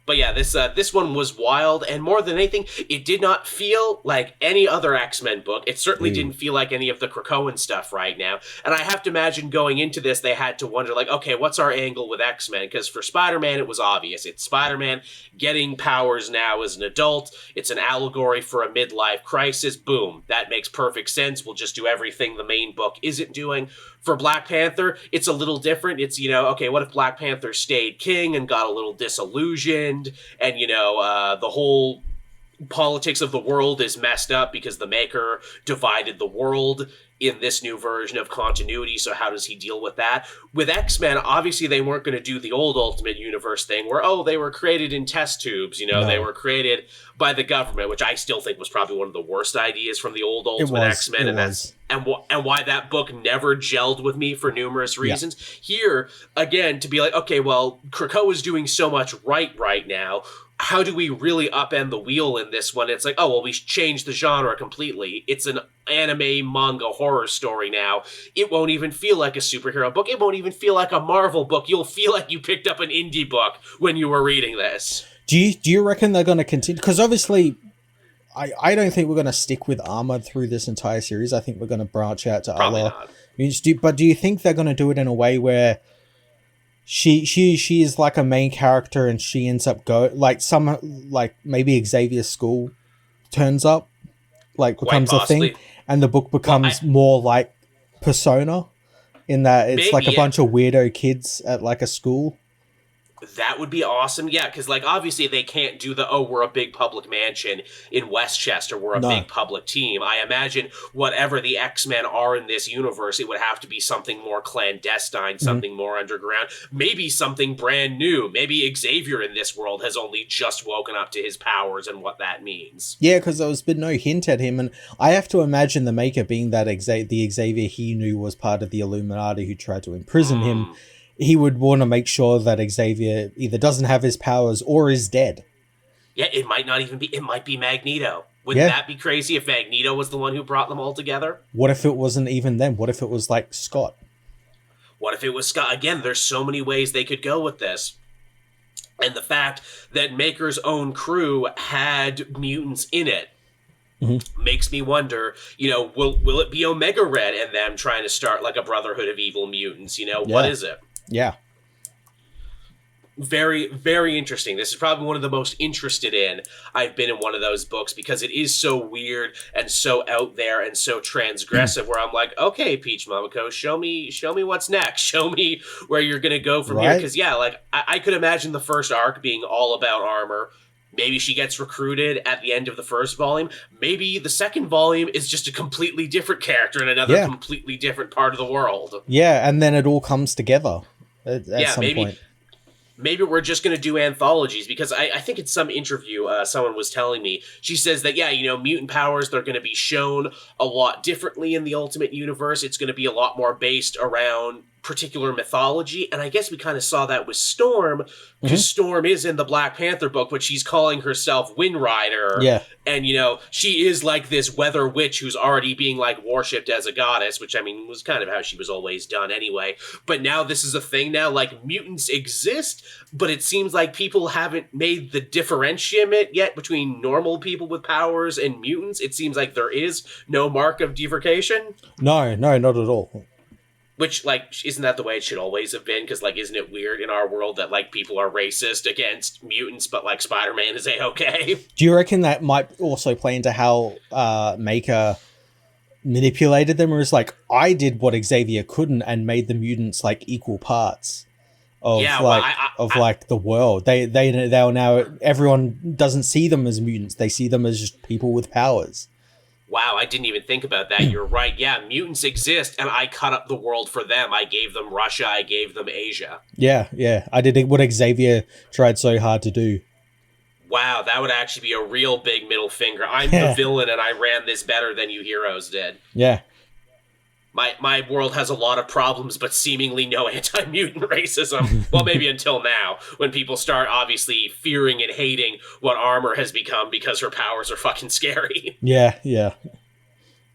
But yeah, this one was wild, and more than anything, it did not feel like any other X-Men book. It certainly didn't feel like any of the Krakoan stuff right now. And I have to imagine going into this, they had to wonder, like, okay, what's our angle with X-Men? Because for Spider-Man, it was obvious. It's Spider-Man getting powers now as an adult. It's an allegory for a midlife crisis. Boom. That makes perfect sense. We'll just do everything the main book isn't doing. For Black Panther, it's a little different. It's, you know, okay, what if Black Panther stayed king and got a little disillusioned, and, you know, the whole politics of the world is messed up because the Maker divided the world in this new version of continuity, so how does he deal with that? With X-Men, obviously they weren't going to do the old Ultimate Universe thing where, oh, they were created in test tubes, you know, they were created by the government, which I still think was probably one of the worst ideas from the old Ultimate X-Men, and why that book never gelled with me for numerous reasons. Here, again, to be like, okay, well, Krakoa is doing so much right now, how do we really upend the wheel in this one? It's like, oh, well, we changed the genre completely. It's an anime manga horror story now. It won't even feel like a superhero book. It won't even feel like a Marvel book. You'll feel like you picked up an indie book when you were reading this. Do you reckon they're going to continue? Because obviously, I don't think we're going to stick with Armor through this entire series. I think we're going to branch out to Probably other. Not. But do you think they're going to do it in a way where she is like a main character and she ends up maybe Xavier's school turns up, like becomes a thing, and the book becomes more like Persona in that it's like a bunch of weirdo kids at like a school? That would be awesome. Yeah, because, like, obviously they can't do the, we're a big public mansion in Westchester. We're a big public team. I imagine whatever the X-Men are in this universe, it would have to be something more clandestine, something more underground, maybe something brand new. Maybe Xavier in this world has only just woken up to his powers and what that means. Yeah, because there's been no hint at him. And I have to imagine the Maker being that the Xavier he knew was part of the Illuminati who tried to imprison him. He would want to make sure that Xavier either doesn't have his powers or is dead. Yeah, it might not even be. It might be Magneto. Wouldn't that be crazy if Magneto was the one who brought them all together? What if it wasn't even them? What if it was like Scott? What if it was Scott? Again, there's so many ways they could go with this. And the fact that Maker's own crew had mutants in it makes me wonder, you know, will it be Omega Red and them trying to start like a Brotherhood of Evil Mutants? You know, what is it? Yeah. Very, very interesting. This is probably one of the most interested in I've been in one of those books because it is so weird and so out there and so transgressive where I'm like, okay, Peach Momoko, show me what's next. Show me where you're going to go from here. Because, yeah, like, I could imagine the first arc being all about armor. Maybe she gets recruited at the end of the first volume. Maybe the second volume is just a completely different character in another completely different part of the world. Yeah, and then it all comes together at some point. Maybe we're just going to do anthologies because I think in some interview someone was telling me, she says that, yeah, you know, mutant powers, they're going to be shown a lot differently in the Ultimate Universe. It's going to be a lot more based around particular mythology, and I guess we kind of saw that with Storm, because Storm is in the Black Panther book, but she's calling herself Wind Rider. Yeah. And, you know, she is like this weather witch who's already being, like, worshipped as a goddess, which, I mean, was kind of how she was always done anyway. But now this is a thing now, like, mutants exist, but it seems like people haven't made the differentiation yet between normal people with powers and mutants. It seems like there is no mark of demarcation. No, not at all. Which, like, isn't that the way it should always have been? Because, like, isn't it weird in our world that, like, people are racist against mutants, but, like, Spider-Man is A-okay? Do you reckon that might also play into how Maker manipulated them? Or is like, I did what Xavier couldn't and made the mutants, like, equal parts of, the world. They'll now, everyone doesn't see them as mutants. They see them as just people with powers. Wow, I didn't even think about that. You're right. Yeah, mutants exist, and I cut up the world for them. I gave them Russia. I gave them Asia. Yeah. I did what Xavier tried so hard to do. Wow, that would actually be a real big middle finger. I'm the villain, and I ran this better than you heroes did. Yeah. My world has a lot of problems, but seemingly no anti-mutant racism. Well, maybe until now, when people start obviously fearing and hating what Armor has become because her powers are fucking scary. Yeah.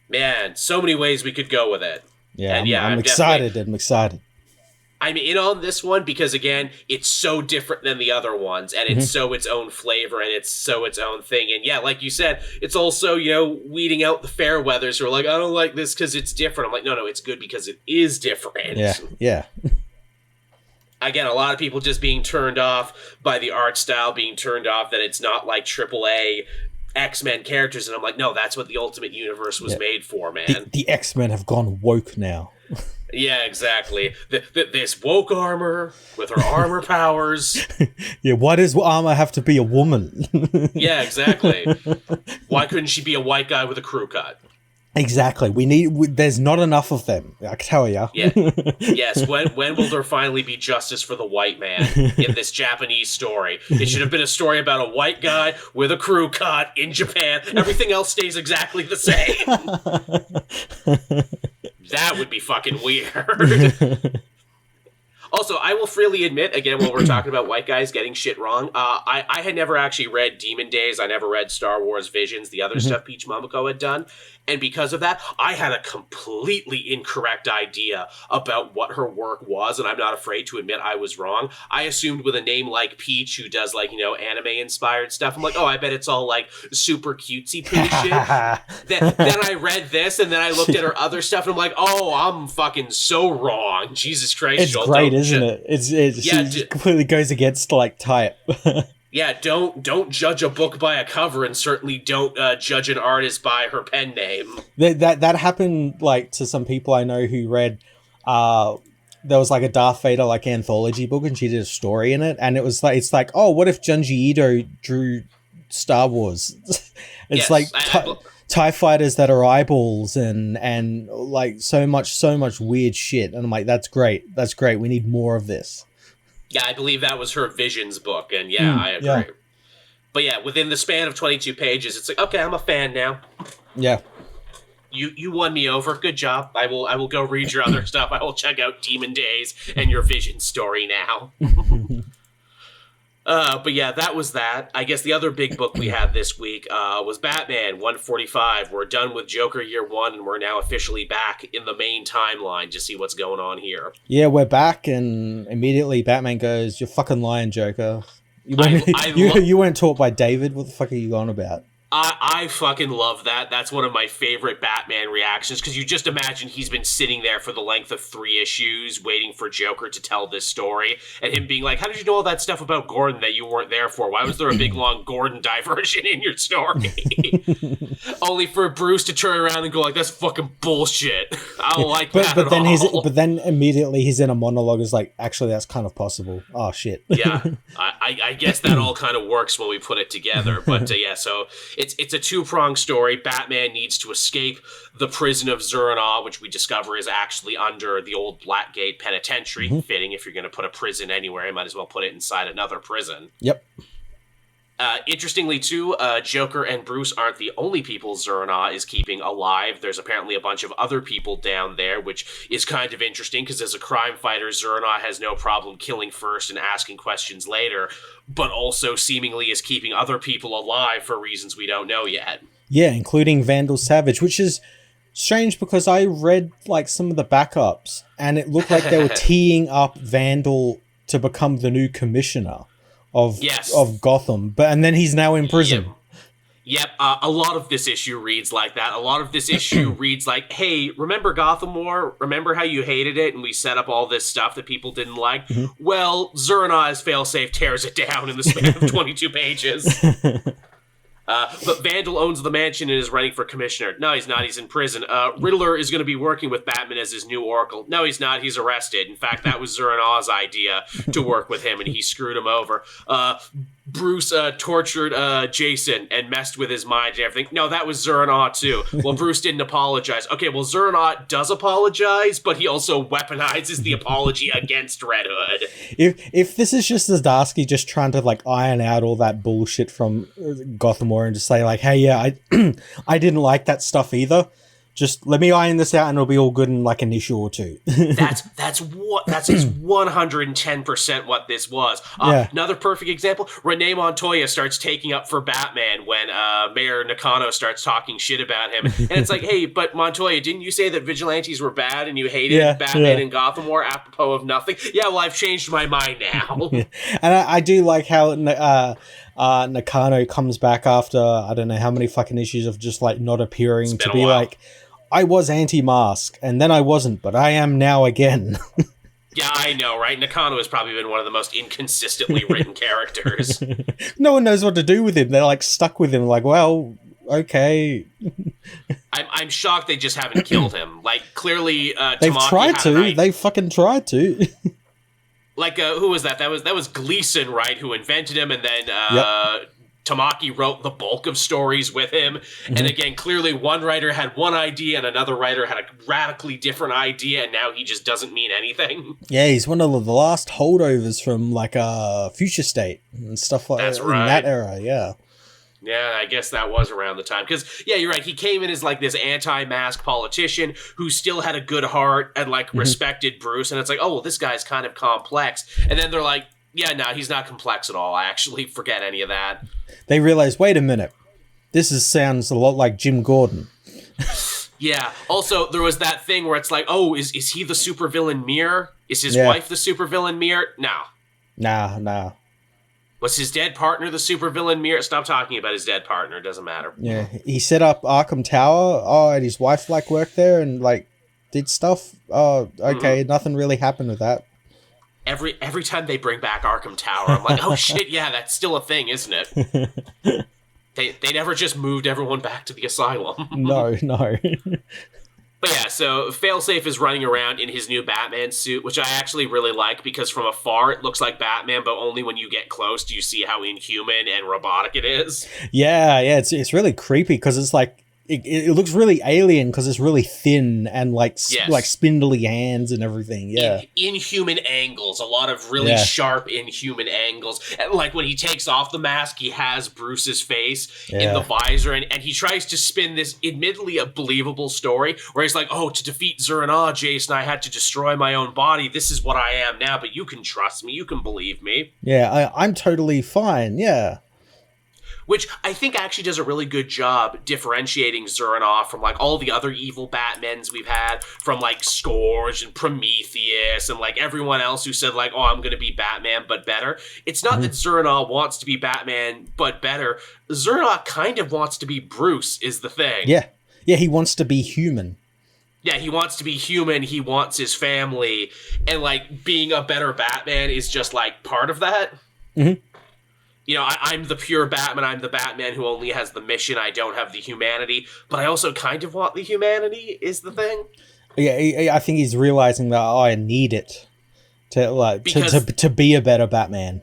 Man, so many ways we could go with it. Yeah, and I'm excited. I'm excited. I'm in on this one because, again, it's so different than the other ones, and it's so its own flavor, and it's so its own thing. And yeah, like you said, it's also, you know, weeding out the fair weathers who are like, I don't like this because it's different. I'm like, no, it's good because it is different. Yeah. Again, a lot of people just being turned off by the art style, being turned off that it's not like AAA X-Men characters, and I'm like, no, that's what the Ultimate Universe was made for, man. The X-Men have gone woke now. Yeah, exactly. This woke Armor with her armor powers. Yeah, why does Armor have to be a woman? Yeah, exactly. Why couldn't she be a white guy with a crew cut? Exactly. There's not enough of them, I can tell you. Yeah. Yes, when will there finally be justice for the white man in this Japanese story? It should have been a story about a white guy with a crew cut in Japan. Everything else stays exactly the same. That would be fucking weird. Also, I will freely admit, again, when we're talking about white guys getting shit wrong, I had never actually read Demon Days. I never read Star Wars Visions, the other stuff Peach Momoko had done. And because of that, I had a completely incorrect idea about what her work was, and I'm not afraid to admit I was wrong. I assumed with a name like Peach, who does, like, you know, anime-inspired stuff, I'm like, oh, I bet it's all, like, super cutesy-poo shit. Then I read this, and then I looked at her other stuff, and I'm like, oh, I'm fucking so wrong. Jesus Christ. It's great, isn't it? It completely goes against, like, type. Yeah, don't judge a book by a cover, and certainly don't judge an artist by her pen name. That happened, like, to some people I know who read there was like a Darth Vader like anthology book, and she did a story in it, and it's like, oh, what if Junji Ito drew Star Wars? It's like TIE fighters that are eyeballs and like so much weird shit, and I'm like, that's great, we need more of this. Yeah, I believe that was her Visions book, and I agree. Yeah. But yeah, within the span of 22 pages, it's like, okay, I'm a fan now. Yeah. You won me over. Good job. I will go read your other stuff. I will check out Demon Days and your Vision story now. But yeah, that was that. I guess the other big book we had this week was Batman 145. We're done with Joker Year 1, and we're now officially back in the main timeline to see what's going on here. Yeah, we're back, and immediately Batman goes, "You're fucking lying, Joker. You weren't taught by David. What the fuck are you on about?" I fucking love that. That's one of my favorite Batman reactions, because you just imagine he's been sitting there for the length of 3 issues waiting for Joker to tell this story, and him being like, how did you know all that stuff about Gordon that you weren't there for? Why was there a big, long Gordon diversion in your story? Only for Bruce to turn around and go like, that's fucking bullshit. I don't like that at all. But then immediately he's in a monologue, is like, actually, that's kind of possible. Oh, shit. Yeah, I guess that all kind of works when we put it together. But yeah, so... It's a two-pronged story. Batman needs to escape the prison of Zur-En-Augh, which we discover is actually under the old Blackgate Penitentiary. Mm-hmm. Fitting, if you're going to put a prison anywhere, you might as well put it inside another prison. Yep. Interestingly, too, Joker and Bruce aren't the only people Zur-En-Augh is keeping alive. There's apparently a bunch of other people down there, which is kind of interesting, because as a crime fighter, Zur-En-Augh has no problem killing first and asking questions later, but also seemingly is keeping other people alive for reasons we don't know yet. Yeah, including Vandal Savage, which is strange because I read like some of the backups, and it looked like they were teeing up Vandal to become the new commissioner of Gotham, and then he's now in prison. Yep. A lot of this issue reads like that. A lot of this issue reads like, hey, remember Gotham War? Remember how you hated it and we set up all this stuff that people didn't like? Mm-hmm. Well, Zur-En-Augh's failsafe tears it down in the span of 22 pages. But Vandal owns the mansion and is running for commissioner. No, he's not. He's in prison. Riddler is going to be working with Batman as his new Oracle. No, he's not. He's arrested. In fact, that was Zur-En-Augh's idea to work with him, and he screwed him over. Bruce tortured Jason and messed with his mind and everything. No, that was Zur-En-Augh too. Well, Bruce didn't apologize. Okay, well, Zur-En-Augh does apologize, but he also weaponizes the apology against Red Hood. If this is just Zdarsky just trying to like iron out all that bullshit from Gotham War and just say like, hey, yeah, I didn't like that stuff either. Just let me iron this out and it'll be all good in like an issue or two. That's 110% what this was. Another perfect example, Renee Montoya starts taking up for Batman when Mayor Nakano starts talking shit about him. And it's like, hey, but Montoya, didn't you say that vigilantes were bad and you hated Batman and Gotham War apropos of nothing? Yeah, well, I've changed my mind now. And I do like how Nakano comes back after I don't know how many fucking issues of just like not appearing to be like, I was anti-mask and then I wasn't, but I am now again. Yeah, I know, right? Nakano has probably been one of the most inconsistently written characters. No one knows what to do with him. They're like stuck with him like, well, okay. I'm shocked they just haven't killed him. Like clearly they've Tamaki tried to. They fucking tried to. Like, who was that? That was Gleason, right? Who invented him, and then Tamaki wrote the bulk of stories with him. Mm-hmm. And again, clearly one writer had one idea and another writer had a radically different idea, and now he just doesn't mean anything. Yeah, he's one of the last holdovers from like Future State and stuff like that. That's right. In that era, yeah. Yeah, I guess that was around the time. Because, yeah, you're right. He came in as, like, this anti-mask politician who still had a good heart and, like, respected Bruce. And it's like, oh, well, this guy's kind of complex. And then they're like, yeah, no, he's not complex at all. I actually forget any of that. They realize, wait a minute. This sounds a lot like Jim Gordon. Yeah. Also, there was that thing where it's like, oh, is he the supervillain Mirror? Is his wife the supervillain Mirror? No. Nah. Was his dead partner the supervillain Mirror? Stop talking about his dead partner. It doesn't matter. Yeah, he set up Arkham Tower. Oh, and his wife like worked there and like did stuff. Oh, okay. Nothing really happened with that. Every time they bring back Arkham Tower, I'm like, oh shit, yeah, that's still a thing, isn't it? They never just moved everyone back to the asylum. No. But yeah, so Failsafe is running around in his new Batman suit, which I actually really like because from afar it looks like Batman, but only when you get close do you see how inhuman and robotic it is. Yeah, it's really creepy because it's like it looks really alien because it's really thin and like spindly hands and everything. Yeah, inhuman angles, a lot of really sharp inhuman angles. And like when he takes off the mask, he has Bruce's face in the visor, and he tries to spin this admittedly a believable story where he's like, "Oh, to defeat Zur-En-Ah, Jason, I had to destroy my own body. This is what I am now, but you can trust me, you can believe me." Yeah, I'm totally fine. Yeah. Which I think actually does a really good job differentiating Zur-En-Ah from like all the other evil Batmans we've had, from like Scourge and Prometheus and like everyone else who said like, "Oh, I'm going to be Batman but better." It's not that Zur-En-Ah wants to be Batman but better. Zur-En-Ah kind of wants to be Bruce is the thing. Yeah, he wants to be human. Yeah, he wants to be human. He wants his family, and like being a better Batman is just like part of that. Mm-hmm. You know, I'm the pure Batman. I'm the Batman who only has the mission. I don't have the humanity, but I also kind of want the humanity is the thing. Yeah, I think he's realizing that I need it to be a better Batman.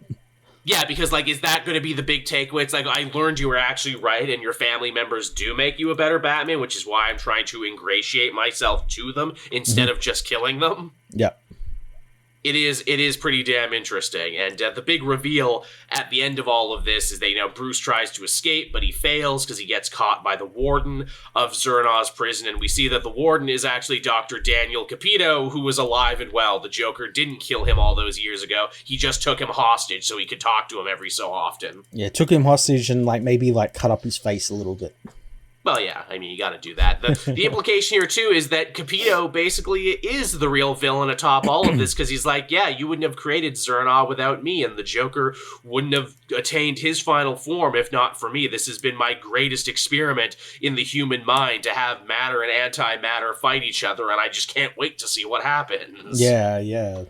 Yeah, because like, is that going to be the big takeaway? It's like, I learned you were actually right, and your family members do make you a better Batman, which is why I'm trying to ingratiate myself to them instead of just killing them. Yeah. It is pretty damn interesting, and the big reveal at the end of all of this is that, you know, Bruce tries to escape, but he fails because he gets caught by the warden of Zur-En-Ah's prison, and we see that the warden is actually Dr. Daniel Capito, who was alive and well. The Joker didn't kill him all those years ago. He just took him hostage so he could talk to him every so often. Yeah, took him hostage and maybe cut up his face a little bit. Well, yeah, I mean, you gotta do that. The implication here, too, is that Capito basically is the real villain atop all of this, because he's like, yeah, you wouldn't have created Zur-En-Ah without me, and the Joker wouldn't have attained his final form if not for me. This has been my greatest experiment in the human mind, to have matter and antimatter fight each other, and I just can't wait to see what happens. Yeah.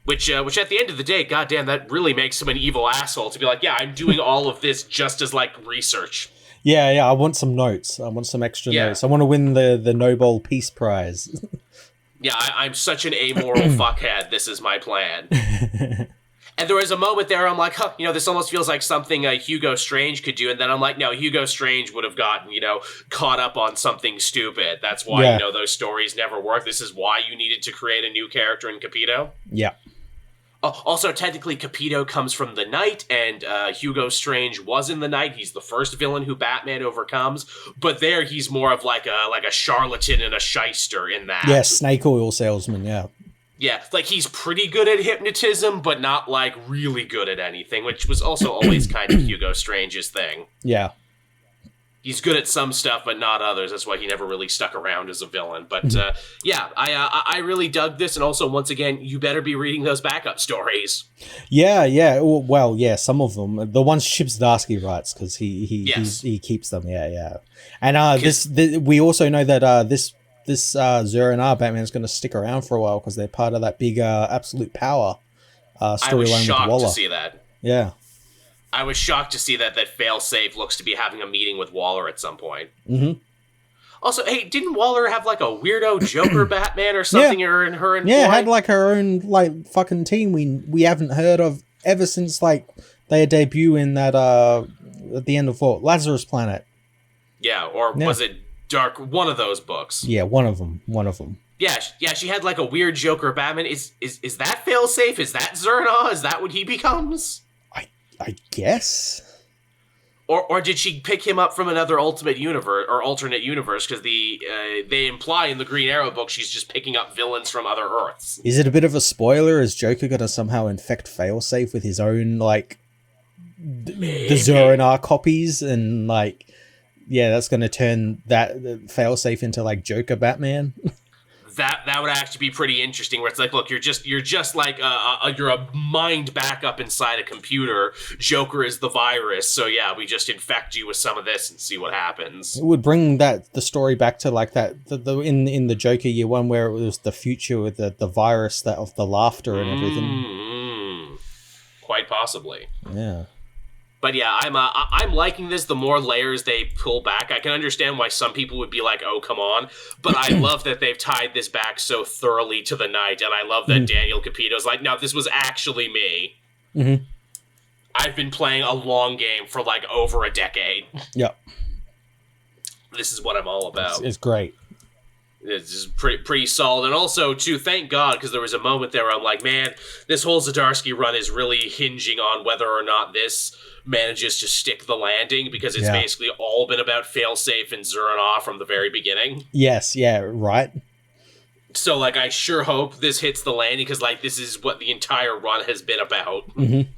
Which at the end of the day, goddamn, that really makes him an evil asshole, to be like, yeah, I'm doing all of this just as, research. Yeah, I want some notes. I want some extra notes. I want to win the Nobel Peace Prize. Yeah, I'm such an amoral fuckhead. This is my plan. And there was a moment there I'm like, this almost feels like something Hugo Strange could do. And then I'm like, no, Hugo Strange would have gotten, caught up on something stupid. That's why, those stories never work. This is why you needed to create a new character in Capito. Yeah. Also, technically, Capito comes from the Night, and Hugo Strange was in the Night. He's the first villain who Batman overcomes, but there he's more of like a charlatan and a shyster in that. Yeah, snake oil salesman, yeah. Yeah, he's pretty good at hypnotism, but not really good at anything, which was also always kind of Hugo Strange's thing. Yeah. He's good at some stuff, but not others. That's why he never really stuck around as a villain. But I really dug this. And also, once again, you better be reading those backup stories. Yeah. Well, yeah, some of them. The ones Chip Zdarsky writes, because he keeps them. Yeah. And we also know that this Zur-En-Ah Batman is going to stick around for a while because they're part of that big Absolute Power storyline with Waller. I was shocked to see that. Yeah. I was shocked to see that Failsafe looks to be having a meeting with Waller at some point. Mm-hmm. Also, hey, didn't Waller have a weirdo Joker Batman or something? Her and had her own fucking team we haven't heard of ever since they debut in that at the end of Lazarus Planet. Yeah, was it Dark? One of those books. Yeah, one of them. Yeah, she had a weird Joker Batman. Is that Failsafe? Is that Zur-En-Ah? Is that what he becomes? I guess. Or did she pick him up from another alternate universe? Because they imply in the Green Arrow book she's just picking up villains from other Earths. Is it a bit of a spoiler? Is Joker going to somehow infect Failsafe with his own the Zur-En-Ah copies, and that's going to turn that Failsafe into Joker Batman? That would actually be pretty interesting, where it's look, you're just you're a mind backup inside a computer. Joker is the virus, so yeah, we just infect you with some of this and see what happens. It would bring the story back to in the Joker year one, where it was the future with the virus of the laughter and everything. Quite possibly. Yeah. But yeah, I'm liking this. The more layers they pull back, I can understand why some people would be like, "Oh, come on!" But I love that they've tied this back so thoroughly to the night, and I love that Daniel Capito's like, "No, this was actually me. I've been playing a long game for like over a decade. Yep, this is what I'm all about." It's great. It's just pretty solid. And also, too, thank God, because there was a moment there where I'm like, man, this whole Zdarsky run is really hinging on whether or not this manages to stick the landing, because it's basically all been about Failsafe and Zuranoff from the very beginning. Yes, yeah, right. So, like, I sure hope this hits the landing, because, like, this is what the entire run has been about. And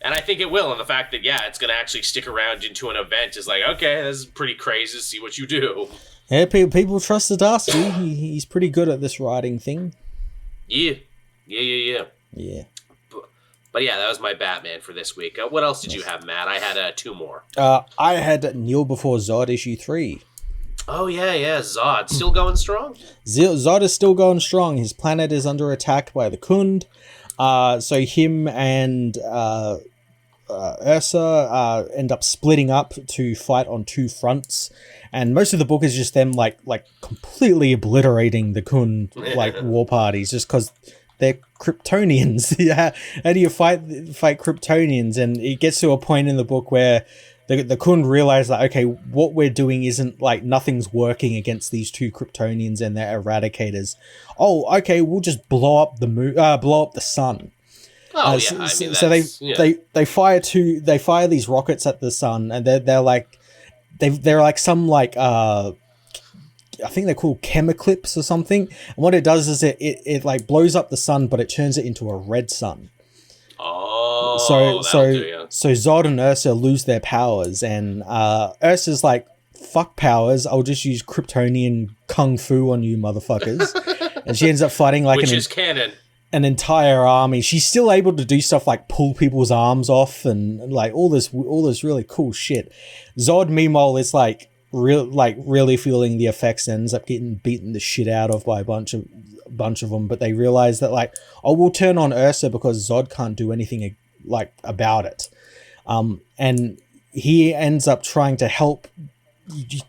I think it will, and the fact that, it's going to actually stick around into an event is like, okay, this is pretty crazy to see what you do. Yeah, people trust Zdarsky. He's pretty good at this writing thing. Yeah. But yeah, that was my Batman for this week. What else did you have, Matt? I had 2 more. I had Kneel Before Zod issue 3. Oh, yeah. Zod. Still going strong? Zod is still going strong. His planet is under attack by the Khund. So him and Ursa end up splitting up to fight on 2 fronts. And most of the book is just them like completely obliterating the Khund war parties just because they're Kryptonians. How do you fight Kryptonians? And it gets to a point in the book where the Khund realize that, okay, what we're doing isn't like nothing's working against these 2 Kryptonians and their eradicators. Oh, okay, we'll just blow up the sun. Oh, They fire these rockets at the sun, and they're like some I think they're called chemiclips or something. And what it does is it like blows up the sun, but it turns it into a red sun. Oh, so Zod and Ursa lose their powers, and Ursa's like, fuck powers, I'll just use Kryptonian kung fu on you motherfuckers. And she ends up fighting like which is canon. An entire army. She's still able to do stuff like pull people's arms off and like all this really cool shit. Zod, meanwhile, is really feeling the effects and ends up getting beaten the shit out of by a bunch of them. But they realize that like, oh, we'll turn on Ursa because Zod can't do anything like about it. And he ends up trying to help.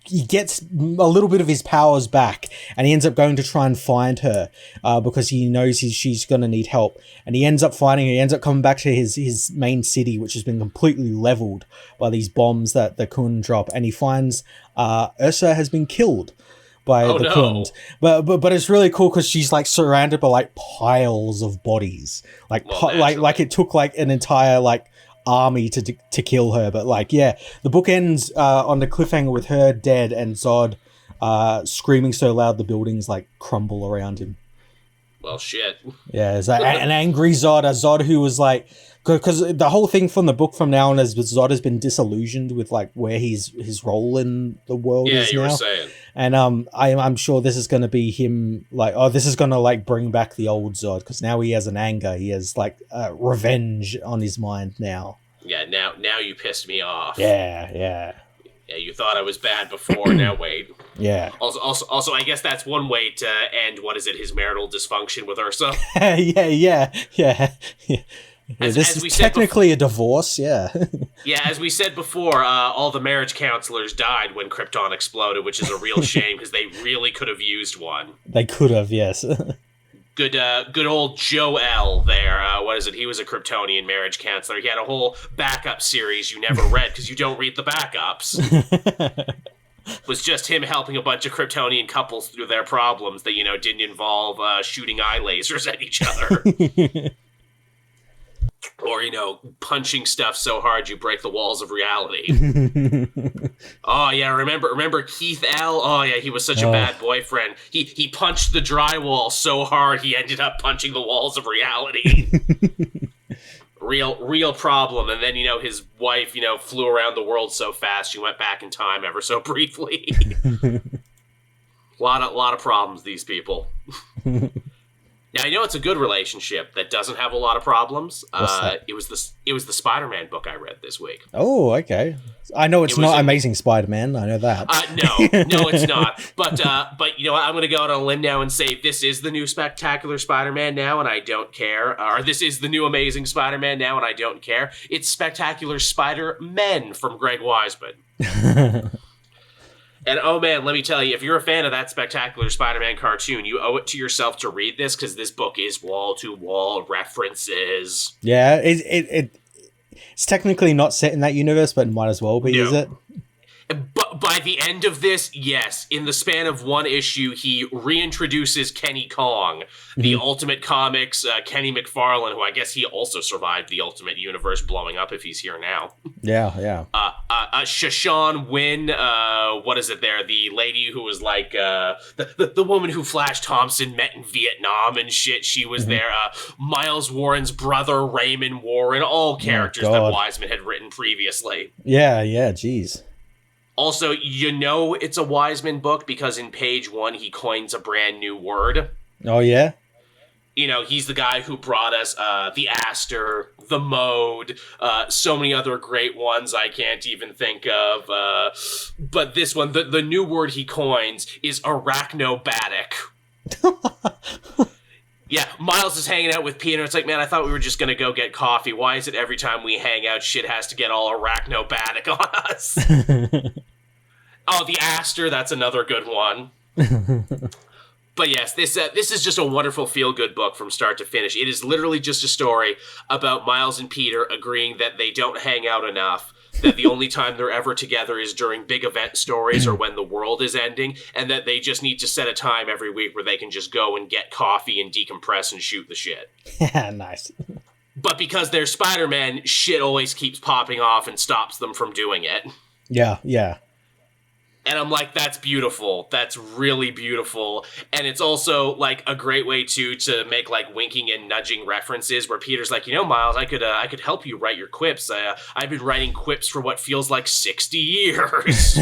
He gets a little bit of his powers back, and he ends up going to try and find her because he knows she's going to need help. And he ends up finding her. He ends up coming back to his main city, which has been completely leveled by these bombs that the Khund drop. And he finds Ursa has been killed by the Khund. But it's really cool because she's like surrounded by like piles of bodies, like it took like an entire like army to kill her. But like, yeah, the book ends on the cliffhanger with her dead and Zod screaming so loud the buildings like crumble around him. Well, shit. Yeah, it's like an angry Zod, a Zod who was like, because the whole thing from the book from now on is Zod has been disillusioned with like where his role in the world is now. Yeah, you were saying. And I'm sure this is going to be him like, oh, this is going to like bring back the old Zod because now he has an anger. He has like revenge on his mind now. Yeah, now you pissed me off. Yeah. Yeah, you thought I was bad before. Now wait. Yeah. Also, I guess that's one way to end. What is it? His marital dysfunction with Ursa. Yeah. This is technically a divorce, yeah. Yeah, as we said before, all the marriage counselors died when Krypton exploded, which is a real shame because they really could have used one. They could have, yes. Good old Joel there. What is it? He was a Kryptonian marriage counselor. He had a whole backup series you never read because you don't read the backups. It was just him helping a bunch of Kryptonian couples through their problems that, didn't involve shooting eye lasers at each other. Or, punching stuff so hard you break the walls of reality. Oh, yeah, remember Keith L? Oh, yeah, he was such a bad boyfriend. He punched the drywall so hard he ended up punching the walls of reality. Real problem. And then, his wife, flew around the world so fast she went back in time ever so briefly. Lot of problems, these people. Now, I know it's a good relationship that doesn't have a lot of problems. What's that? It was the Spider-Man book I read this week. Oh, okay. I know it's not Amazing Spider-Man. I know that. No, it's not. But you know what? I'm going to go out on a limb now and say this is the new Spectacular Spider-Man now, and I don't care. Or this is the new Amazing Spider-Man now, and I don't care. It's Spectacular Spider-Men from Greg Weisman. And oh man, let me tell you, if you're a fan of that Spectacular Spider-Man cartoon, you owe it to yourself to read this, because this book is wall-to-wall references. Yeah, it's technically not set in that universe, but it might as well be, is it? But by the end of this, yes, in the span of one issue, he reintroduces Kenny Kong, the Ultimate Comics Kenny McFarlane, who I guess he also survived the Ultimate Universe blowing up if he's here now. Yeah. Shashawn Wynn, what is it there? The lady who was like, the woman who Flash Thompson met in Vietnam and shit, she was there. Miles Warren's brother, Raymond Warren, all characters that Wiseman had written previously. Yeah, jeez. Also, you know it's a Wiseman book because in page 1 he coins a brand new word. Oh, yeah? You know, he's the guy who brought us the Aster, the Mode, so many other great ones I can't even think of. But this one, the new word he coins is arachnobatic. Yeah, Miles is hanging out with Peter. It's like, man, I thought we were just going to go get coffee. Why is it every time we hang out, shit has to get all arachnobatic on us? Oh, the Aster, that's another good one. But yes, this is just a wonderful feel-good book from start to finish. It is literally just a story about Miles and Peter agreeing that they don't hang out enough, that the only time they're ever together is during big event stories or when the world is ending, and that they just need to set a time every week where they can just go and get coffee and decompress and shoot the shit. Yeah, nice. But because they're Spider-Man, shit always keeps popping off and stops them from doing it. Yeah. And I'm like, that's beautiful. That's really beautiful. And it's also like a great way to make like winking and nudging references where Peter's like, you know, Miles, I could help you write your quips. I've been writing quips for what feels like 60 years.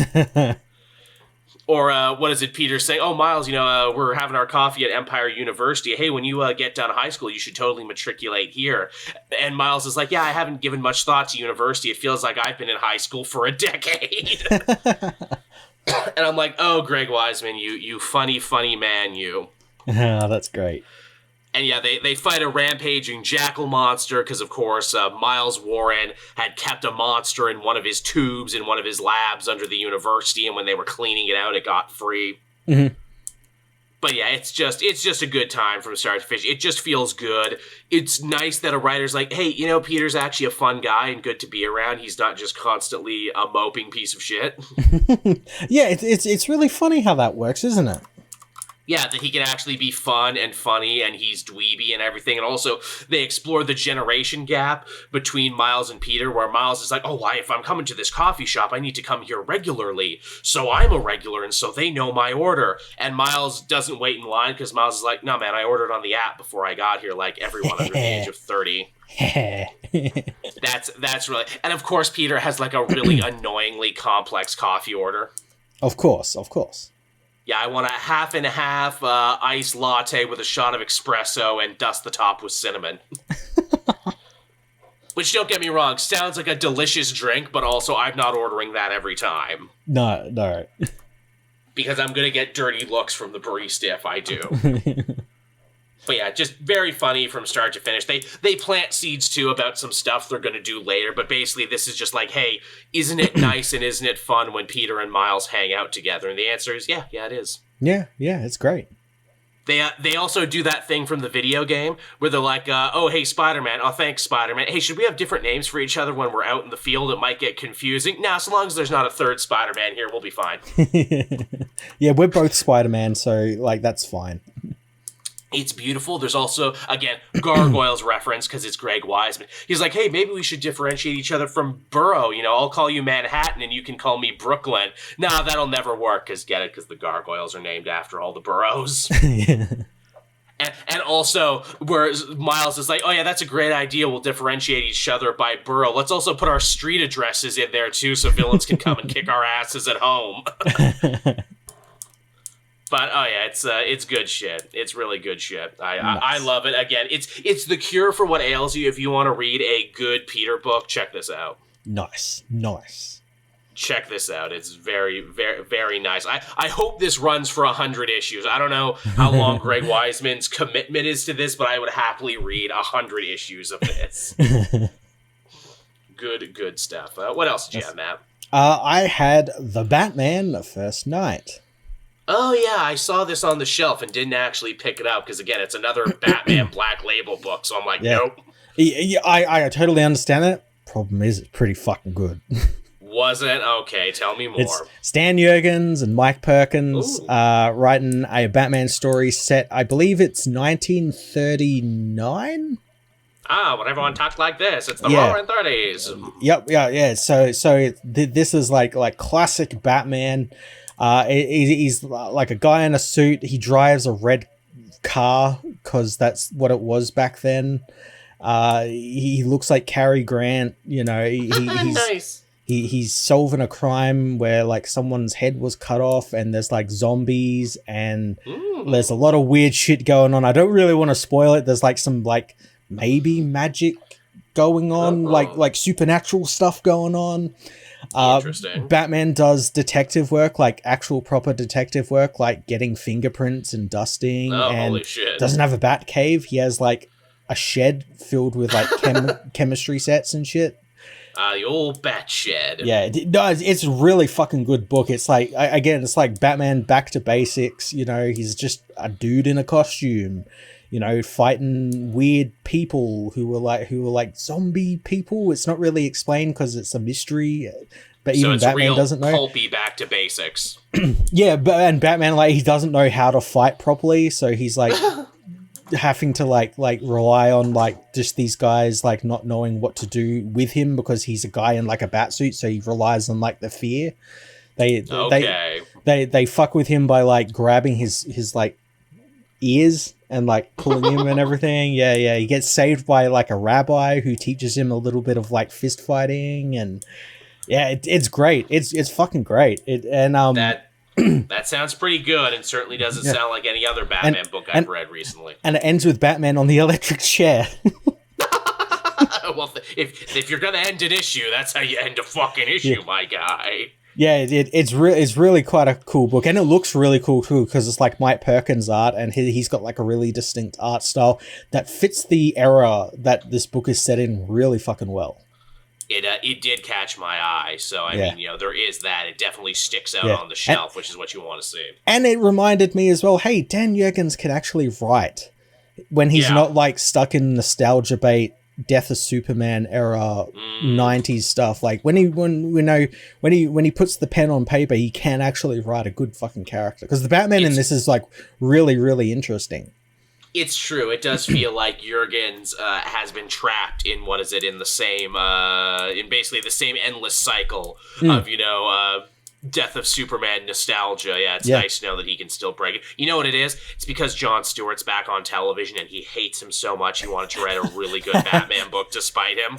Or what is it Peter's saying? Oh, Miles, you know, we're having our coffee at Empire University. Hey, when you get done high school, you should totally matriculate here. And Miles is like, yeah, I haven't given much thought to university. It feels like I've been in high school for a decade. And I'm like, oh, Greg Weisman, you funny man, you. Oh, that's great. And yeah, they fight a rampaging jackal monster because, of course, Miles Warren had kept a monster in one of his tubes in one of his labs under the university, and when they were cleaning it out, it got free. Mm-hmm. But yeah, it's just a good time from start to finish. It just feels good. It's nice that a writer's like, hey, you know, Peter's actually a fun guy and good to be around. He's not just constantly a moping piece of shit. Yeah, it's really funny how that works, isn't it? Yeah, that he can actually be fun and funny, and he's dweeby and everything. And also, they explore the generation gap between Miles and Peter, where Miles is like, oh, why, if I'm coming to this coffee shop, I need to come here regularly. So I'm a regular, and so they know my order. And Miles doesn't wait in line, because Miles is like, no, man, I ordered on the app before I got here, like everyone under the age of 30. That's really... And of course, Peter has like a really annoyingly complex coffee order. Of course. Yeah, I want a half and half iced latte with a shot of espresso and dust the top with cinnamon. Which, don't get me wrong, sounds like a delicious drink, but also I'm not ordering that every time. No. Because I'm going to get dirty looks from the barista if I do. But yeah, just very funny from start to finish. They plant seeds, too, about some stuff they're going to do later, but basically this is just like, hey, isn't it nice and isn't it fun when Peter and Miles hang out together? And the answer is, yeah, it is. Yeah, it's great. They also do that thing from the video game where they're like, oh, hey, Spider-Man. Oh, thanks, Spider-Man. Hey, should we have different names for each other when we're out in the field? It might get confusing. Nah, so long as there's not a third Spider-Man here, we'll be fine. Yeah, we're both Spider-Man, so, like, that's fine. It's beautiful. There's also, again, Gargoyles reference because it's Greg Weisman. He's like, hey, maybe we should differentiate each other from Borough. You know, I'll call you Manhattan and you can call me Brooklyn. Nah, that'll never work because the Gargoyles are named after all the boroughs. Yeah. And also, where Miles is like, oh yeah, that's a great idea. We'll differentiate each other by borough. Let's also put our street addresses in there too so villains can come and kick our asses at home. But oh yeah, it's good shit. It's really good shit. Nice. I love it. Again, it's the cure for what ails you. If you want to read a good Peter book, check this out. Nice. Check this out. It's very, very, very nice. I hope this runs for 100 issues. I don't know how long Greg Weisman's commitment is to this, but I would happily read 100 issues of this. Good stuff. What else did you have, Matt? I had The Batman, The First Night. Oh, yeah, I saw this on the shelf and didn't actually pick it up because, again, it's another Batman Black Label book, so I'm like, nope. Yeah, I totally understand it. Problem is, it's pretty fucking good. Was it? Okay, tell me more. It's Stan Jurgens and Mike Perkins writing a Batman story set, I believe it's 1939? When everyone talked like this, it's the Roaring 30s. Yeah. So this is like classic Batman. He's like a guy in a suit. He drives a red car because that's what it was back then. He looks like Cary Grant. You know, he's nice. He's solving a crime where like someone's head was cut off, and there's like zombies, and there's a lot of weird shit going on. I don't really want to spoil it. There's like some like maybe magic going on, like supernatural stuff going on. Interesting. Batman does detective work, like actual proper detective work, like getting fingerprints and dusting. And holy shit. Doesn't have a bat cave. He has like a shed filled with like chemistry sets and shit. The old bat shed. Yeah, it's a really fucking good book. It's like, again, it's like Batman back to basics. You know, he's just a dude in a costume, you know, fighting weird people who were like zombie people. It's not really explained because it's a mystery, but so even it's Batman real doesn't know. Pulpy back to basics. Yeah, and Batman, like, he doesn't know how to fight properly, so he's like having to like rely on like just these guys like not knowing what to do with him because he's a guy in like a bat suit, so he relies on like the fear. They fuck with him by like grabbing his like ears and like pulling him and everything. Yeah, he gets saved by like a rabbi who teaches him a little bit of like fist fighting, and yeah, it's great. It's fucking great. That sounds pretty good, and certainly doesn't sound like any other Batman book I've read recently. And it ends with Batman on the electric chair. Well, if you're gonna end an issue, that's how you end a fucking issue, my guy. Yeah, it's really quite a cool book, and it looks really cool too because it's like Mike Perkins art, and he's got like a really distinct art style that fits the era that this book is set in really fucking well. It did catch my eye, so I mean, you know, there is that. It definitely sticks out on the shelf, which is what you want to see. And it reminded me as well, hey, Dan Jurgens can actually write when he's not like stuck in nostalgia bait, Death of Superman era 90s stuff. Like when he puts the pen on paper, he can actually write a good fucking character, because the Batman in this is like really, really interesting. It's true. It does feel like Jurgens has been trapped in in the same, in basically the same endless cycle of, you know, Death of Superman nostalgia. Yeah, it's nice to know that he can still break it. You know what it is? It's because Jon Stewart's back on television and he hates him so much he wanted to write a really good Batman book to spite him.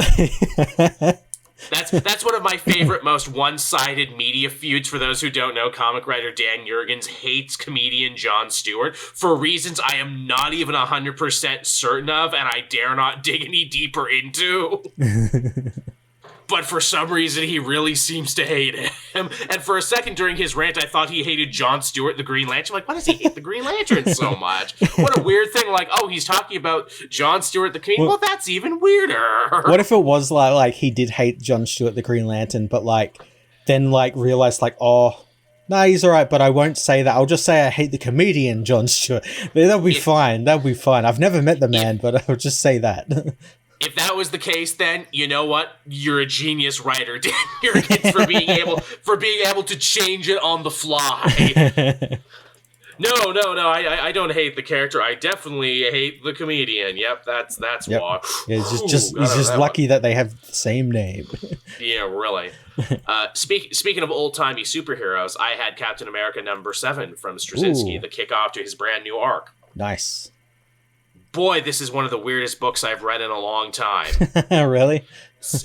That's one of my favorite, most one-sided media feuds. For those who don't know, comic writer Dan Jurgens hates comedian Jon Stewart for reasons I am not even 100% certain of, and I dare not dig any deeper into. But for some reason, he really seems to hate him. And for a second during his rant, I thought he hated Jon Stewart, the Green Lantern. I'm like, why does he hate the Green Lantern so much? What a weird thing. Like, oh, he's talking about Jon Stewart, the comedian. Well, that's even weirder. What if it was like he did hate Jon Stewart, the Green Lantern, but like then like realized like, oh, no, he's all right, but I won't say that. I'll just say I hate the comedian Jon Stewart. That'll be fine. That'll be fine. I've never met the man, but I'll just say that. If that was the case, then you know what? You're a genius writer, Dan Jurgens, for being able to change it on the fly. No. I don't hate the character. I definitely hate the comedian. Yep, that's why. Yeah, he's just lucky that they have the same name. Yeah, really. Speaking of old-timey superheroes, I had Captain America #7 from Straczynski, the kickoff to his brand new arc. Nice. boy, this is one of the weirdest books I've read in a long time. Really?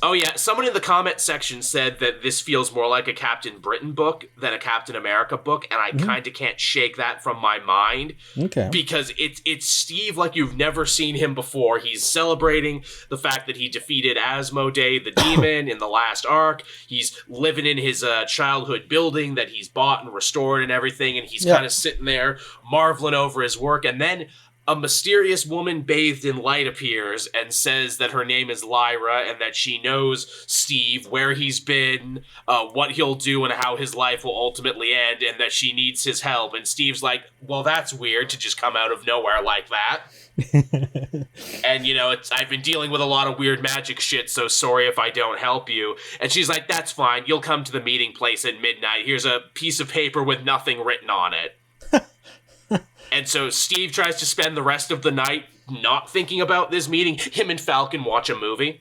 Oh yeah, someone in the comment section said that this feels more like a Captain Britain book than a Captain America book, and I kind of can't shake that from my mind. Okay. Because it's Steve like you've never seen him before. He's celebrating the fact that he defeated Asmodee, the demon, in the last arc. He's living in his childhood building that he's bought and restored and everything, and he's kind of sitting there marveling over his work, and then a mysterious woman bathed in light appears and says that her name is Lyra and that she knows Steve, where he's been, what he'll do, and how his life will ultimately end, and that she needs his help. And Steve's like, well, that's weird to just come out of nowhere like that. And, you know, I've been dealing with a lot of weird magic shit, so sorry if I don't help you. And she's like, that's fine. You'll come to the meeting place at midnight. Here's a piece of paper with nothing written on it. And so Steve tries to spend the rest of the night not thinking about this meeting. Him and Falcon watch a movie,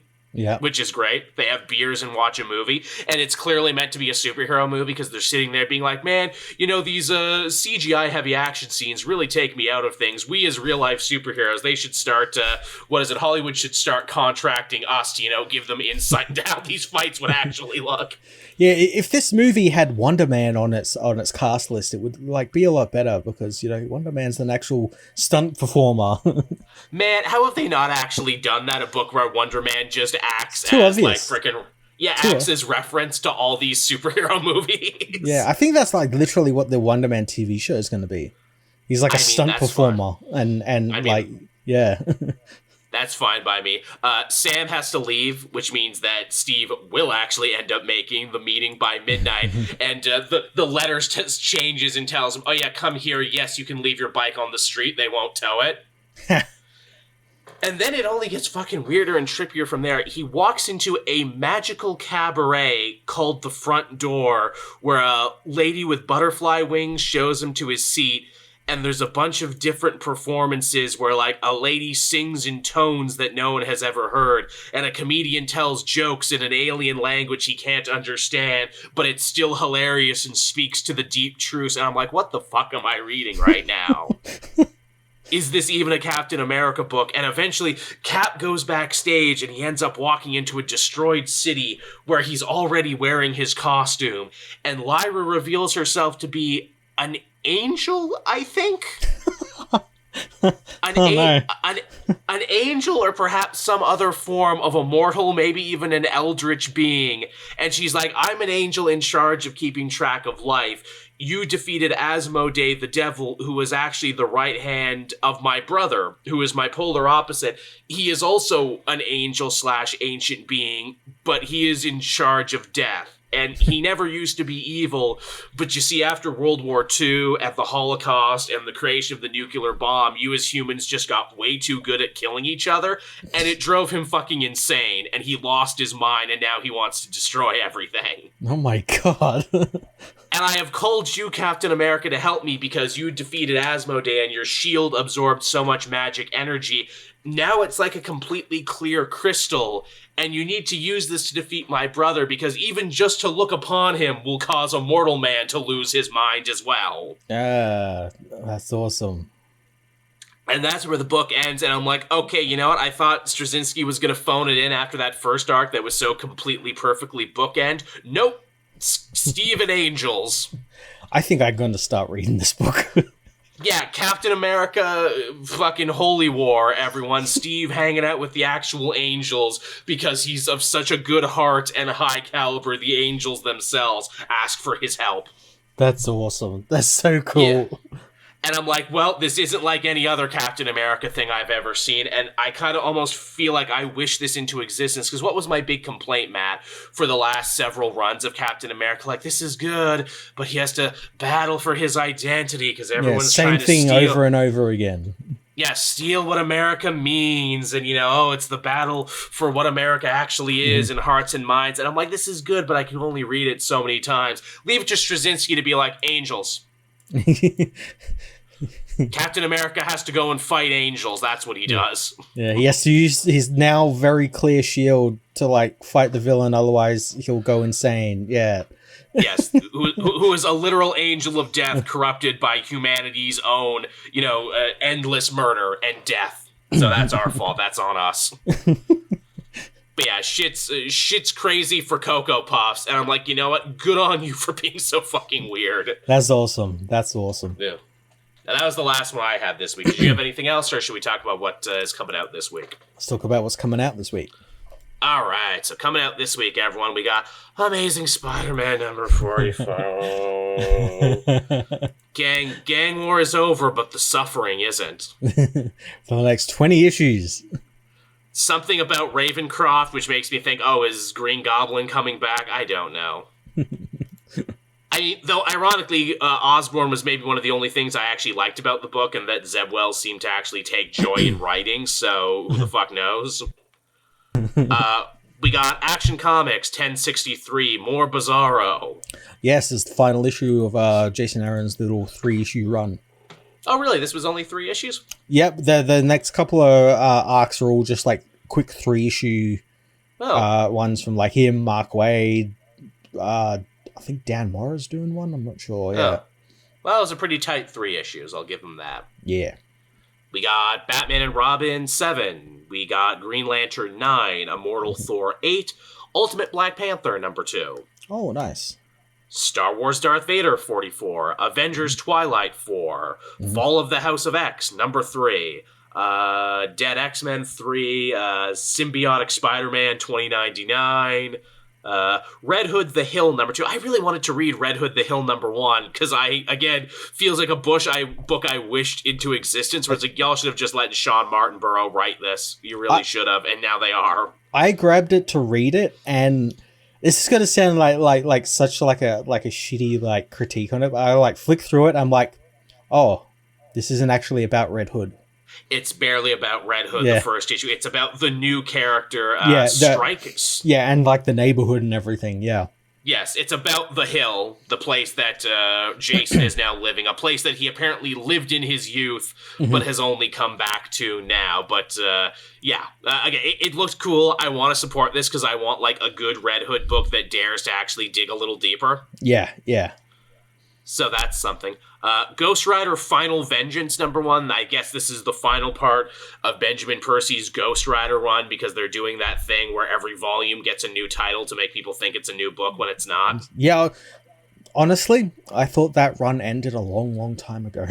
which is great. They have beers and watch a movie. And it's clearly meant to be a superhero movie because they're sitting there being like, man, you know, these CGI-heavy action scenes really take me out of things. We as real-life superheroes, they should start, Hollywood should start contracting us to, you know, give them insight into how these fights would actually look. Yeah, if this movie had Wonder Man on its cast list, it would like be a lot better because, you know, Wonder Man's an actual stunt performer. Man, how have they not actually done that? A book where Wonder Man just acts as obvious. like freaking acts as reference to all these superhero movies. Yeah, I think that's like literally what the Wonder Man TV show is going to be. He's like a stunt performer, yeah. That's fine by me. Sam has to leave, which means that Steve will actually end up making the meeting by midnight. And the letter changes and tells him, oh yeah, come here. Yes, you can leave your bike on the street. They won't tow it. And then it only gets fucking weirder and trippier from there. He walks into a magical cabaret called The Front Door, where a lady with butterfly wings shows him to his seat. And there's a bunch of different performances where, like, a lady sings in tones that no one has ever heard, and a comedian tells jokes in an alien language he can't understand, but it's still hilarious and speaks to the deep truths. And I'm like, what the fuck am I reading right now? Is this even a Captain America book? And eventually, Cap goes backstage, and he ends up walking into a destroyed city where he's already wearing his costume. And Lyra reveals herself to be an angel, I think? An angel, or perhaps some other form of a mortal, maybe even an eldritch being. And she's like, I'm an angel in charge of keeping track of life. You defeated Asmodee, the devil, who is actually the right hand of my brother, who is my polar opposite. He is also an angel/ancient being, but he is in charge of death. And he never used to be evil, but you see, after World War II, at the Holocaust, and the creation of the nuclear bomb, you as humans just got way too good at killing each other, and it drove him fucking insane, and he lost his mind, and now he wants to destroy everything. Oh my god. And I have called you, Captain America, to help me because you defeated Asmodee and your shield absorbed so much magic energy. Now it's like a completely clear crystal, and you need to use this to defeat my brother because even just to look upon him will cause a mortal man to lose his mind as well. Yeah, that's awesome. And that's where the book ends, and I'm like, okay, you know what? I thought Straczynski was going to phone it in after that first arc that was so completely perfectly bookend. Nope. Steve and Angels. I think I'm going to start reading this book. Yeah, Captain America, fucking Holy War, everyone. Steve hanging out with the actual angels because he's of such a good heart and high caliber. The angels themselves ask for his help. That's awesome. That's so cool. Yeah. And I'm like, well, this isn't like any other Captain America thing I've ever seen, and I kind of almost feel like I wish this into existence, because what was my big complaint, Matt, for the last several runs of Captain America? Like, this is good, but he has to battle for his identity, because everyone's trying to steal. Same thing over and over again. Yeah, steal what America means, and, you know, it's the battle for what America actually is in hearts and minds, and I'm like, this is good, but I can only read it so many times. Leave it to Straczynski to be like, angels. Captain America has to go and fight angels. That's what he does. Yeah, he has to use his now very clear shield to, like, fight the villain, otherwise he'll go insane. Yeah. Yes, who is a literal angel of death corrupted by humanity's own, you know, endless murder and death. So that's our fault. That's on us. But yeah, shit's crazy for Cocoa Puffs, and I'm like, you know what? Good on you for being so fucking weird. That's awesome. That's awesome. Yeah. And that was the last one I had this week. Did you have anything else, or should we talk about what is coming out this week? Let's talk about what's coming out this week. All right, so coming out this week, everyone, we got Amazing Spider-Man number 45. Gang war is over, but the suffering isn't. For the next 20 issues. Something about Ravencroft, which makes me think, oh, is Green Goblin coming back? I don't know. I mean, though, ironically, Osborn was maybe one of the only things I actually liked about the book, and that Zeb Wells seemed to actually take joy in writing, so who the fuck knows? We got Action Comics 1063, more Bizarro. Yes, it's the final issue of Jason Aaron's little 3-issue run. Oh, really? This was only 3 issues? Yep, the next couple of arcs are all just like quick 3-issue ones from like him, Mark Waid. I think Dan Morrow's doing one. I'm not sure. Yeah. Oh. Well, it was a pretty tight 3 issues. I'll give him that. Yeah. We got Batman and Robin 7. We got Green Lantern 9. Immortal Thor 8. Ultimate Black Panther number 2. Oh, nice. Star Wars Darth Vader 44, Avengers Twilight 4, Fall of the House of X number 3, Dead X-Men 3, Symbiotic Spider-Man 2099, Red Hood the Hill number 2. I really wanted to read Red Hood the Hill number 1 because feels like a book I wished into existence where it's like, y'all should have just let Sean Martinborough write this. You really should have, and now they are. I grabbed it to read it, and this is gonna sound like such a shitty like critique on it, but I like flick through it. I'm like, oh, this isn't actually about Red Hood. It's barely about Red Hood, the first issue. It's about the new character, Strikers. Yeah, and like the neighborhood and everything. Yeah. Yes, it's about the Hill, the place that Jason is now living, a place that he apparently lived in his youth, but has only come back to now. But again, it looked cool. I want to support this because I want like a good Red Hood book that dares to actually dig a little deeper. Yeah. So that's something. Ghost Rider Final Vengeance number 1. I guess this is the final part of Benjamin Percy's Ghost Rider run because they're doing that thing where every volume gets a new title to make people think it's a new book when it's not. Yeah, honestly, I thought that run ended a long, long time ago.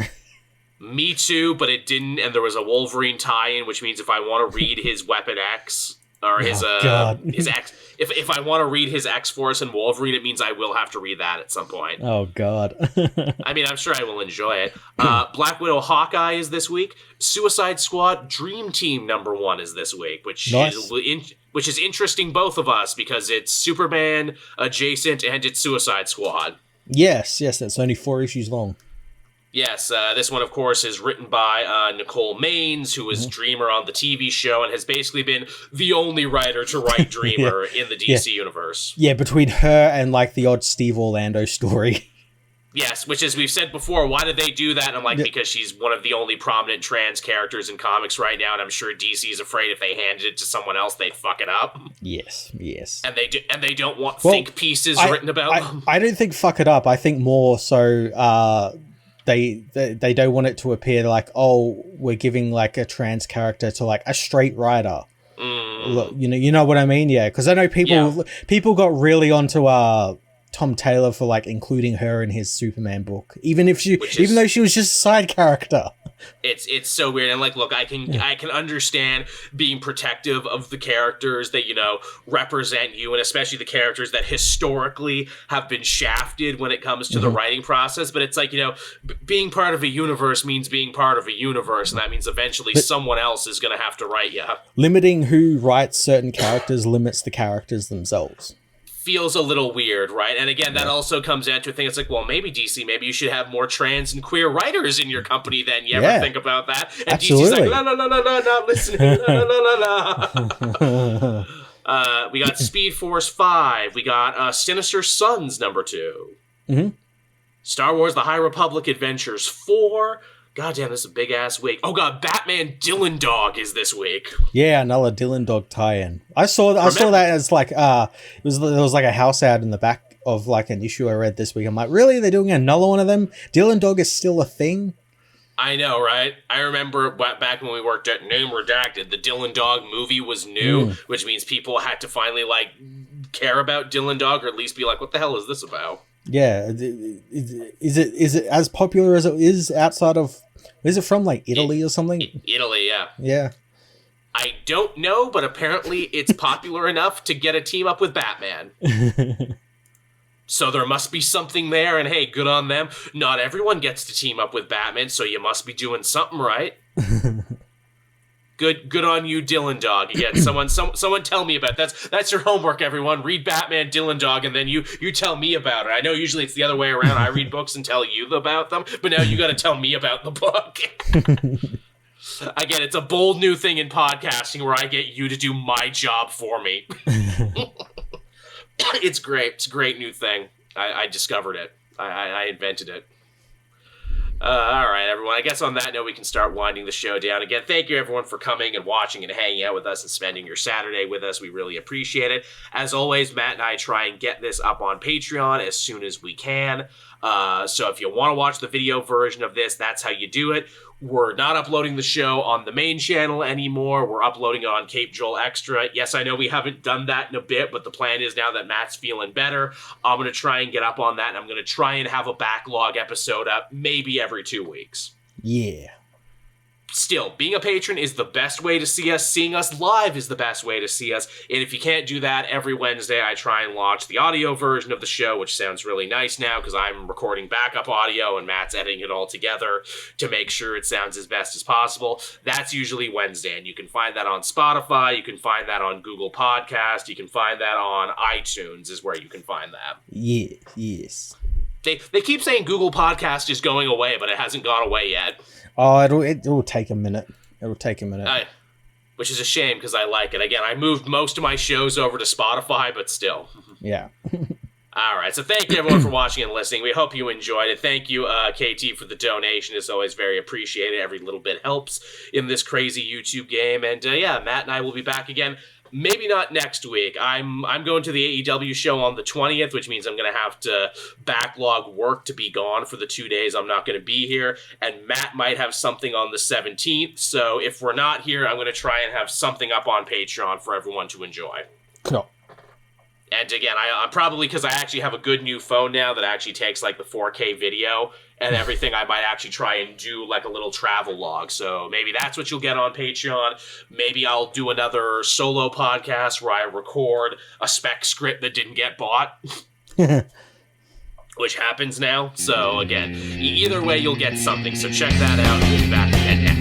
Me too, but it didn't, and there was a Wolverine tie-in, which means if I want to read his Weapon X, or his X, if I want to read his X-Force and Wolverine, it means I will have to read that at some point. Oh, God. I mean, I'm sure I will enjoy it. Black Widow Hawkeye is this week. Suicide Squad Dream Team number 1 is this week, which is interesting both of us because it's Superman adjacent and it's Suicide Squad. Yes, that's only 4 issues long. Yes, this one, of course, is written by Nicole Maines, who was Dreamer on the TV show and has basically been the only writer to write Dreamer in the DC universe. Yeah, between her and, like, the odd Steve Orlando story. Yes, which, as we've said before, why did they do that? And I'm like, because she's one of the only prominent trans characters in comics right now, and I'm sure DC is afraid if they handed it to someone else, they'd fuck it up. Yes. And they don't want think pieces written about them. I don't think fuck it up. I think more so... They don't want it to appear like, oh, we're giving like a trans character to like a straight writer. Look, you know what I mean? Yeah, because I know people got really onto Tom Taylor for like including her in his Superman book, even though she was just a side character. It's so weird, and like, look, I can understand being protective of the characters that represent you, and especially the characters that historically have been shafted when it comes to the writing process. But it's like being part of a universe means being part of a universe, and that means eventually someone else is going to have to write you. Limiting who writes certain characters limits the characters themselves. Feels a little weird, right? And again, that also comes down to a thing. It's like, well, maybe DC, maybe you should have more trans and queer writers in your company then. You ever think about that? And absolutely. DC's like, no, not listening. No. We got Speed Force 5. We got Sinister Sons number 2. Star Wars The High Republic Adventures 4. God damn, this is a big-ass week. Oh, God, Batman Dylan Dog is this week. Yeah, another Dylan Dog tie-in. I saw that as, like, there was like, a house ad in the back of, like, an issue I read this week. I'm like, really? They're doing another one of them? Dylan Dog is still a thing? I know, right? I remember back when we worked at Name Redacted, the Dylan Dog movie was new, which means people had to finally, like, care about Dylan Dog, or at least be like, what the hell is this about? Yeah. Is it as popular as it is outside of... Is it from, like, Italy or something? Italy, yeah. Yeah. I don't know, but apparently it's popular enough to get a team up with Batman. So there must be something there, and hey, good on them. Not everyone gets to team up with Batman, so you must be doing something right. Good on you, Dylan Dog. Again, someone tell me about it. That's your homework, everyone. Read Batman, Dylan Dog, and then you tell me about it. I know usually it's the other way around. I read books and tell you about them, but now you got to tell me about the book. Again, it's a bold new thing in podcasting where I get you to do my job for me. It's great. It's a great new thing. I discovered it. I invented it. All right, everyone. I guess on that note, we can start winding the show down. Again, thank you, everyone, for coming and watching and hanging out with us and spending your Saturday with us. We really appreciate it. As always, Matt and I try and get this up on Patreon as soon as we can. So if you want to watch the video version of this, that's how you do it. We're not uploading the show on the main channel anymore. We're uploading it on Cape Joel Extra. Yes, I know we haven't done that in a bit, but the plan is now that Matt's feeling better, I'm going to try and get up on that, and I'm going to try and have a backlog episode up maybe every 2 weeks. Yeah. Still, being a patron is the best way to see us. Seeing us live is the best way to see us. And if you can't do that, every Wednesday I try and launch the audio version of the show, which sounds really nice now because I'm recording backup audio and Matt's editing it all together to make sure it sounds as best as possible. That's usually Wednesday, and you can find that on Spotify. You can find that on Google Podcast. You can find that on iTunes is where you can find that. Yeah, yes. They keep saying Google Podcast is going away, but it hasn't gone away yet. Oh, it'll take a minute. It'll take a minute. Which is a shame because I like it. Again, I moved most of my shows over to Spotify, but still. Yeah. All right. So thank you, everyone, for watching and listening. We hope you enjoyed it. Thank you, KT, for the donation. It's always very appreciated. Every little bit helps in this crazy YouTube game. And yeah, Matt and I will be back again. Maybe not next week. I'm going to the AEW show on the 20th, which means I'm going to have to backlog work to be gone for the 2 days I'm not going to be here. And Matt might have something on the 17th. So if we're not here, I'm going to try and have something up on Patreon for everyone to enjoy. Cool. And again, I'm probably, because I actually have a good new phone now that actually takes like the 4K video and everything, I might actually try and do like a little travel log. So maybe that's what you'll get on Patreon. Maybe I'll do another solo podcast where I record a spec script that didn't get bought. Which happens now. So again, either way, you'll get something. So check that out. We'll be back again next